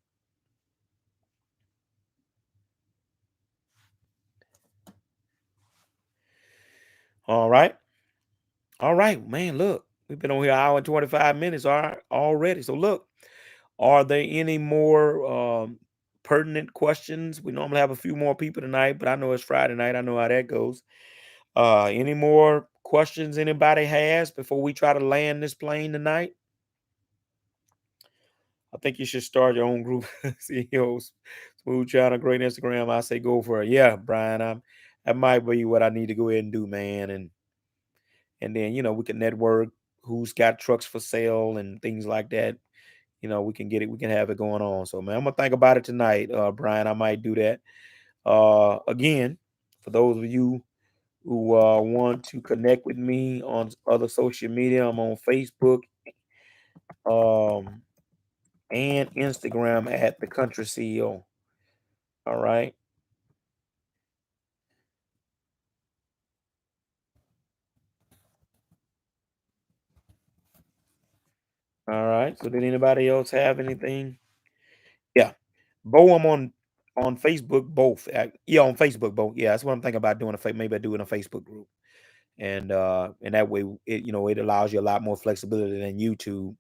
All right. All right, man. Look, we've been on here an hour and 25 minutes, all right, already. So look, are there any more pertinent questions? We normally have a few more people tonight, but I know it's Friday night. I know how that goes. Any more questions anybody has before we try to land this plane tonight? I think you should start your own group, CEOs. Smooth China, great Instagram. I say go for it. Yeah, Brian, that might be what I need to go ahead and do, man. And then we can network who's got trucks for sale and things like that. We can get it, we can have it going on. So man, I'm gonna think about it tonight, Brian. I might do that. Again, for those of you who want to connect with me on other social media, I'm on Facebook um, and Instagram at the Country CEO. All right, all right. So did anybody else have anything? Yeah, Bo, I'm on Facebook both. Yeah, on Facebook both. Yeah, that's what I'm thinking about doing. Maybe I do it in a Facebook group, and that way it allows you a lot more flexibility than YouTube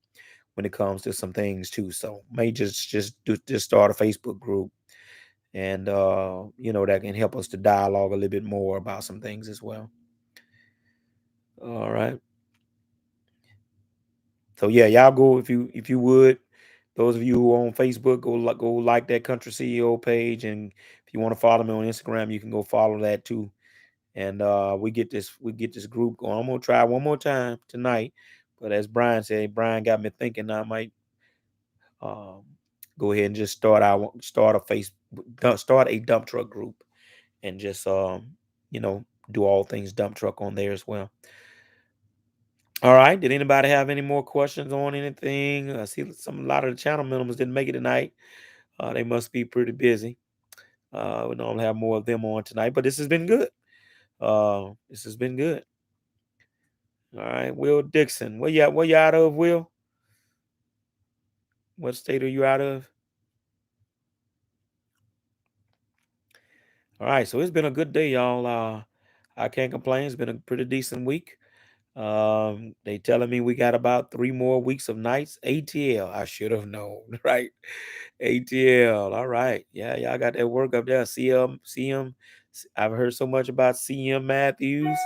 when it comes to some things too. So may just start a Facebook group, and that can help us to dialogue a little bit more about some things as well. All right. So yeah, y'all go, if you would. Those of you who are on Facebook, go like that Country CEO page, and if you want to follow me on Instagram, you can go follow that too. And we get this group going. I'm gonna try one more time tonight, but as Brian said, Brian got me thinking I might um, go ahead and just start a dump truck group, and just you know do all things dump truck on there as well. All right. Did anybody have any more questions on anything? I see a lot of the channel members didn't make it tonight. They must be pretty busy. We normally have more of them on tonight, but this has been good. This has been good. All right, Will Dixon. Where you out of, Will? What state are you out of? All right, so it's been a good day, y'all. I can't complain. It's been a pretty decent week. They telling me we got about 3 more weeks of nights. ATL. I should have known, right? ATL. All right. Yeah, y'all got that work up there. CM. I've heard so much about CM Matthews.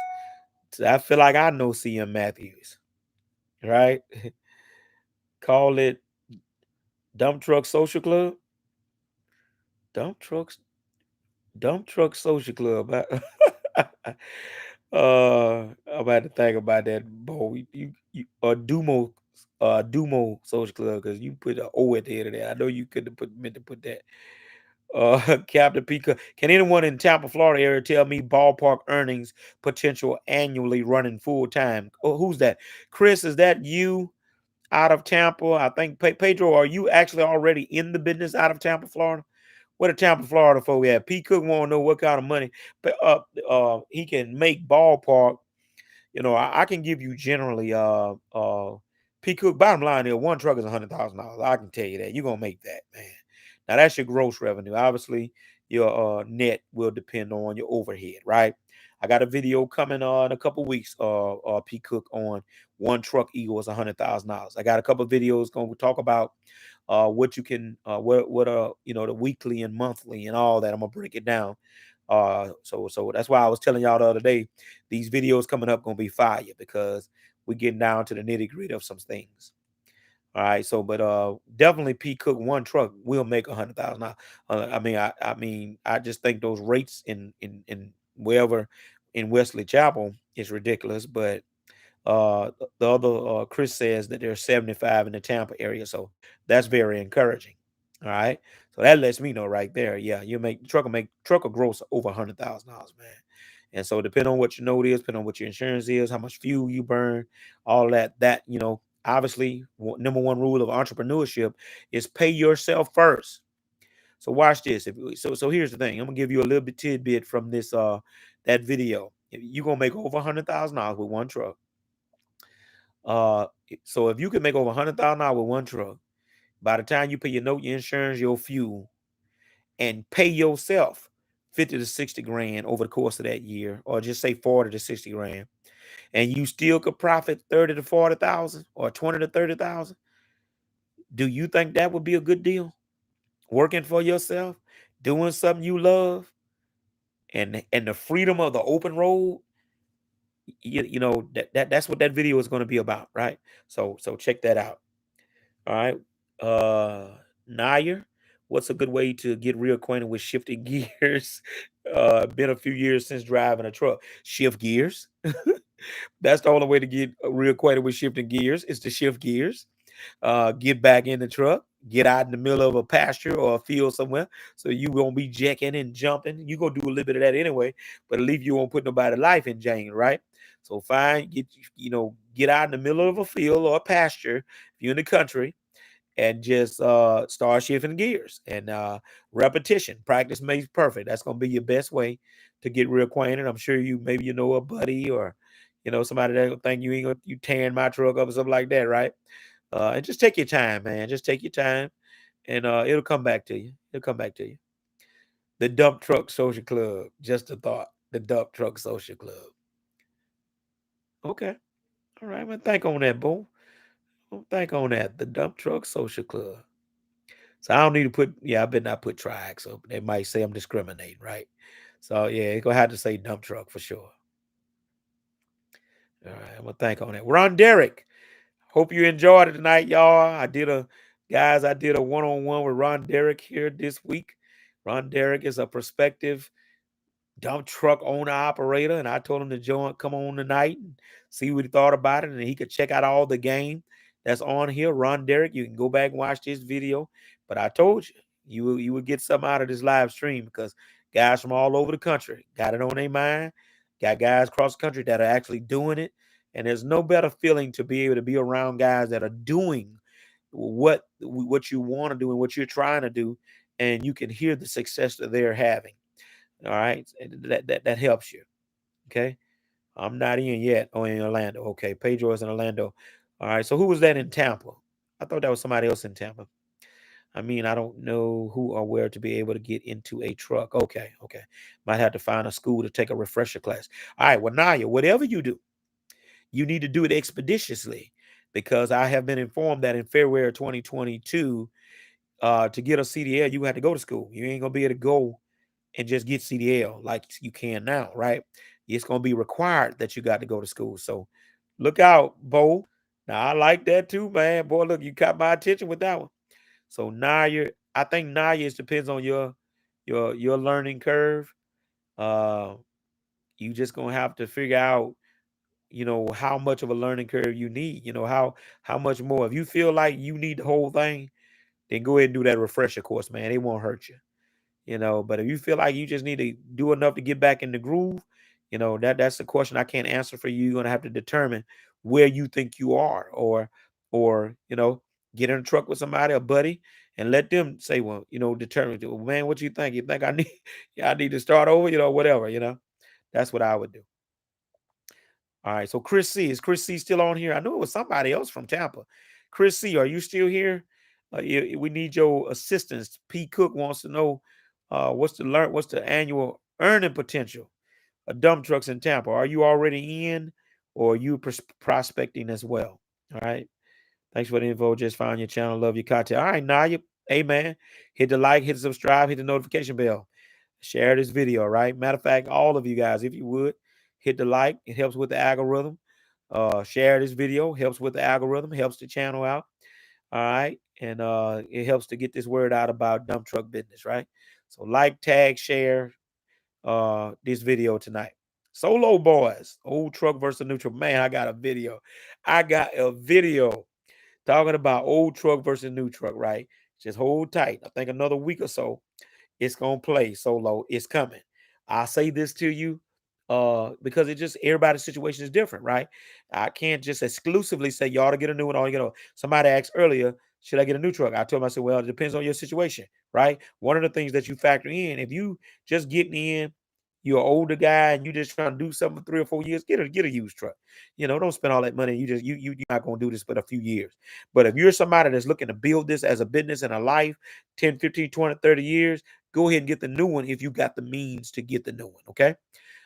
I feel like I know CM Matthews, right? Call it Dump Truck Social Club. Dump trucks Dump Truck Social Club. I'm about to think about that, boy. You Dumo Social Club, because you put an O at the end of that. I know you could have meant to put that. Captain Pika. Can anyone in Tampa, Florida area tell me ballpark earnings potential annually running full time? Oh, who's that? Chris, is that you out of Tampa? I think Pedro, are you actually already in the business out of Tampa, Florida? Where the Tampa, Florida folk at? P. Cook want to know what kind of money, but he can make ballpark. I can give you generally P. Cook. Bottom line is one truck is $100,000. I can tell you that you're gonna make that, man. Now that's your gross revenue. Obviously, your net will depend on your overhead, right? I got a video coming in a couple weeks. P. Cook on one truck equals $100,000. I got a couple videos going to talk about what you can what the weekly and monthly and all that. I'm gonna break it down. So that's why I was telling y'all the other day, these videos coming up gonna be fire, because we're getting down to the nitty gritty of some things. All right, so but definitely P Cook one truck will make $100,000. I just think those rates in wherever in Wesley Chapel is ridiculous, but the other Chris says that there's 75 in the Tampa area, so that's very encouraging. All right, so that lets me know right there. Yeah, you make truck will gross over $100,000, man. And so depending on what your note is, depending on what your insurance is, how much fuel you burn, all that obviously number one rule of entrepreneurship is pay yourself first. So watch this. So here's the thing. I'm gonna give you a little bit tidbit from this that video. You're gonna make over $100,000 with one truck. Uh, so if you can make over $100,000 with one truck, by the time you pay your note, your insurance, your fuel, and pay yourself 50 to 60 grand over the course of that year, or just say 40 to 60 grand, and you still could profit 30 to 40,000 or 20 to 30,000, do you think that would be a good deal? Working for yourself, doing something you love, and the freedom of the open road, you know that's what that video is going to be about, right? So check that out. All right. Nair, what's a good way to get reacquainted with shifting gears? Been a few years since driving a truck. Shift gears. That's the only way to get reacquainted with shifting gears is to shift gears. Get back in the truck, get out in the middle of a pasture or a field somewhere. So you won't be jacking and jumping. You gonna do a little bit of that anyway, but at least you won't put nobody's life in danger, right? So fine, get out in the middle of a field or a pasture if you're in the country, and just start shifting gears and repetition. Practice makes perfect. That's gonna be your best way to get reacquainted. I'm sure maybe you know a buddy or somebody that think you ain't gonna, you tearing my truck up or something like that, right? And just take your time, man. Just take your time, and it'll come back to you. It'll come back to you. The Dump Truck Social Club. Just a thought. The Dump Truck Social Club. Okay. All right. Well, think on that, boo. Think on that. The Dump Truck Social Club. So I don't need to put. Yeah, I better not put triax. So they might say I'm discriminating, right? So yeah, it's gonna have to say dump truck for sure. All right. I'm gonna think on that. We're on Derek. Hope you enjoyed it tonight, y'all. I did a one-on-one with Ron Derrick here this week. Ron Derrick is a prospective dump truck owner operator, and I told him to come on tonight and see what he thought about it, and he could check out all the game that's on here. Ron Derrick, you can go back and watch this video. But I told you, you would get something out of this live stream because guys from all over the country got it on their mind. Got guys across the country that are actually doing it, and there's no better feeling to be able to be around guys that are doing what you want to do and what you're trying to do, and you can hear the success that they're having. All right, that helps you. Okay, I'm not in yet. Oh, in Orlando. Okay, Pedro is in Orlando. All right, so who was that in Tampa? I thought that was somebody else in Tampa. I mean, I don't know who or where to be able to get into a truck. Okay, okay. Might have to find a school to take a refresher class. All right, well, Naya, whatever you do, you need to do it expeditiously because I have been informed that in February of 2022, to get a CDL, you have to go to school. You ain't gonna be able to go and just get CDL like you can now, right? It's gonna be required that you got to go to school. So look out, Bo. Now I like that too, man. Boy, look, you caught my attention with that one. So I think Naya depends on your learning curve. Uh, you just gonna have to figure out, how much of a learning curve you need. How much more. If you feel like you need the whole thing, then go ahead and do that refresher course, man. It won't hurt you. But if you feel like you just need to do enough to get back in the groove, that's the question I can't answer for you. You're gonna have to determine where you think you are, or get in a truck with somebody, a buddy, and let them say, well, determine, well, man, what you think? You think I need, yeah, I need to start over, whatever, that's what I would do. All right, so Chris C, is Chris C still on here? I knew it was somebody else from Tampa. Chris C, are you still here? We need your assistance. P Cook wants to know what's the annual earning potential of dump trucks in Tampa. Are you already in, or are you prospecting as well? All right. Thanks for the info. Just found your channel. Love your content. All right, Naya. Hey man, hit the like, hit the subscribe, hit the notification bell. Share this video, right? Matter of fact, all of you guys, if you would, hit the like. It helps with the algorithm. Share this video, helps with the algorithm, helps the channel out. All right. And it helps to get this word out about dump truck business, right? So like, tag, share this video tonight. Solo boys, old truck versus new truck. Man, I got a video. I got a video talking about old truck versus new truck, right? Just hold tight. I think another week or so, it's gonna play solo. It's coming. I say this to you because it just everybody's situation is different, right? I can't just exclusively say you ought to get a new one or somebody asked earlier, should I get a new truck? I told him, I said, well, it depends on your situation, right? One of the things that you factor in, if you just getting in, you're an older guy and you just trying to do something for 3 or 4 years, get a used truck. Don't spend all that money. You're not gonna do this but a few years. But if you're somebody that's looking to build this as a business and a life, 10, 15, 20, 30 years, go ahead and get the new one if you got the means to get the new one. Okay.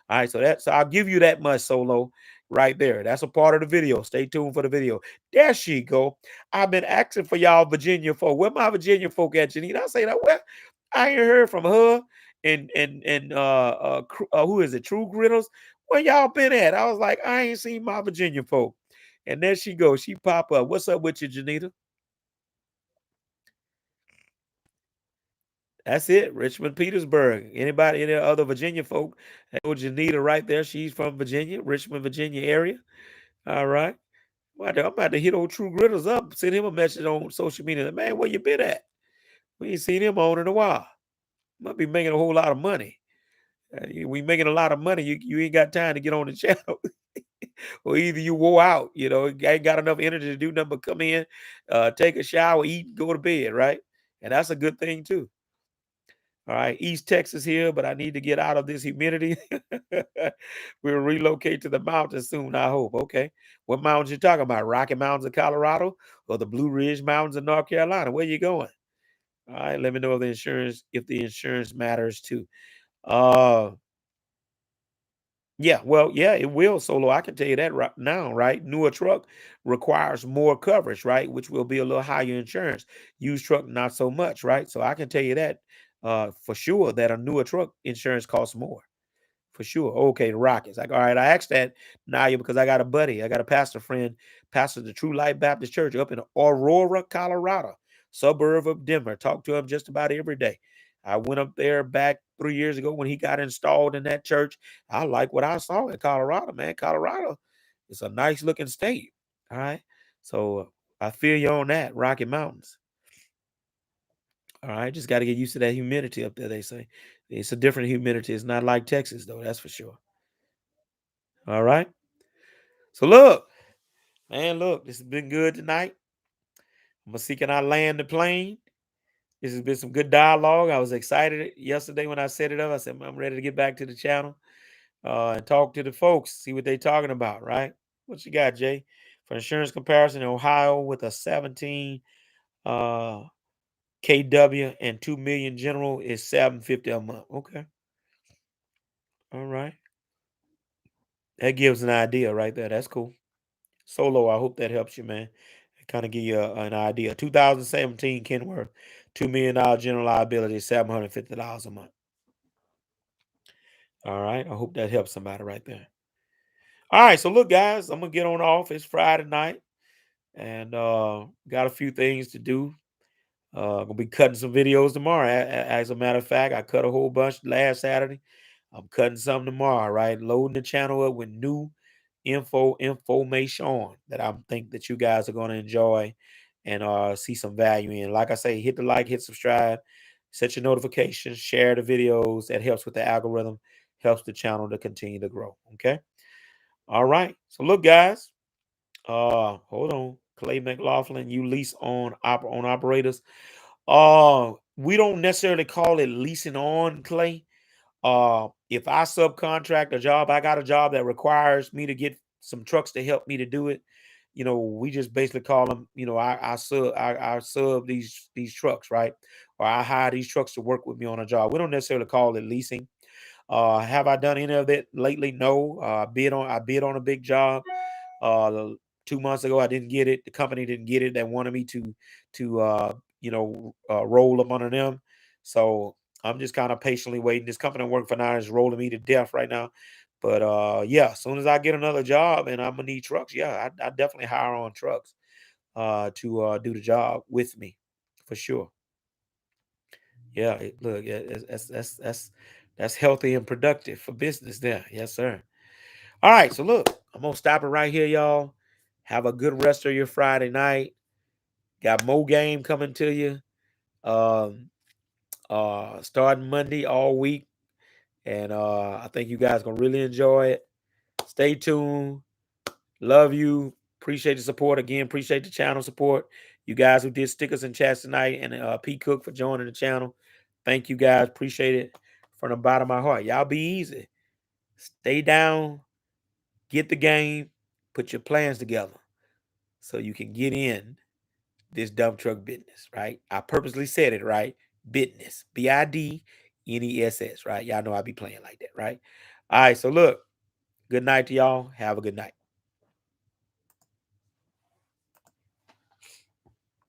All right, so I'll give you that much solo right there. That's a part of the video. Stay tuned for the video. There she go. I've been asking for y'all Virginia folk. Where my Virginia folk at, Janine? I say that. Well, I ain't heard from her and who is it? True Grittles. Where y'all been at? I was like, I ain't seen my Virginia folk. And there she goes. She pop up. What's up with you, Janita? That's it. Richmond, Petersburg. Anybody, any other Virginia folk? That was Janita right there. She's from Virginia, Richmond, Virginia area. All right. Well, I'm about to hit old True Grittles up, send him a message on social media. Man, where you been at? We ain't seen him on in a while. Must be making a whole lot of money. We making a lot of money. You ain't got time to get on the channel. Or either you wore out, ain't got enough energy to do nothing but come in, take a shower, eat, go to bed, right? And that's a good thing too. All right, East Texas here, but I need to get out of this humidity. We'll relocate to the mountains soon, I hope. Okay. What mountains you talking about? Rocky Mountains of Colorado or the Blue Ridge Mountains of North Carolina? Where you going? All right, let me know if the insurance matters too. Uh yeah, it will, Solo. I can tell you that right now, right? Newer truck requires more coverage, right? Which will be a little higher insurance. Used truck, not so much, right? So I can tell you that for sure that a newer truck insurance costs more. For sure. Okay, the Rockets. Like, all right, I asked that Naya because I got a buddy. I got a pastor friend, pastor the True Life Baptist Church up in Aurora, Colorado, suburb of Denver. Talk to him just about every day. I went up there back 3 years ago when he got installed in that church. I like what I saw in Colorado, man. Colorado is a nice looking state. All right. So I feel you on that, Rocky Mountains. All right. Just got to get used to that humidity up there, they say. It's a different humidity. It's not like Texas, though. That's for sure. All right. So look, man, look, this has been good tonight. I'm gonna see can I land the plane. This has been some good dialogue. I was excited yesterday when I set it up. I said, I'm ready to get back to the channel and talk to the folks, see what they talking about, right? What you got, Jay? For insurance comparison in Ohio with a 17 uh KW and 2 million general is 750 a month. Okay. All right. That gives an idea right there. That's cool. Solo, I hope that helps you, man. Kind of give you an idea. 2017 Kenworth, $2 million general liability, $750 a month. All right. I hope that helps somebody right there. All right. So look, guys, I'm gonna get on off. It's Friday night, and got a few things to do. Gonna be cutting some videos tomorrow. As a matter of fact, I cut a whole bunch last Saturday. I'm cutting some tomorrow, right? Loading the channel up with new information that I think that you guys are going to enjoy and see some value in. Like I say, hit the like, hit subscribe, set your notifications, share the videos. That helps with the algorithm, helps the channel to continue to grow. Okay. All right. So look, guys. Hold on. Clay McLaughlin, you lease on operators. We don't necessarily call it leasing on, Clay. If I subcontract a job, I got a job that requires me to get some trucks to help me to do it. We just basically call them, I sub these trucks, right? Or I hire these trucks to work with me on a job. We don't necessarily call it leasing. Have I done any of it lately? No. I bid on a big job. 2 months ago, I didn't get it. The company didn't get it. They wanted me to roll up under them. So I'm just kind of patiently waiting. This company I work for now is rolling me to death right now. But yeah, as soon as I get another job and I'm gonna need trucks, yeah, I definitely hire on trucks to do the job with me for sure. Yeah, look, yeah, that's healthy and productive for business there. Yes, sir. All right, so look, I'm gonna stop it right here, y'all. Have a good rest of your Friday night. Got more game coming to you. Um, starting Monday all week. And I think you guys gonna really enjoy it. Stay tuned. Love you. Appreciate the support. Again, appreciate the channel support. You guys who did stickers and chats tonight, and P Cook for joining the channel. Thank you guys. Appreciate it from the bottom of my heart. Y'all be easy. Stay down. Get the game. Put your plans together so you can get in this dump truck business, right? I purposely said it, right? Business. BIDNESS, right? Y'all know I be playing like that, right? All right, so look, good night to y'all. Have a good night.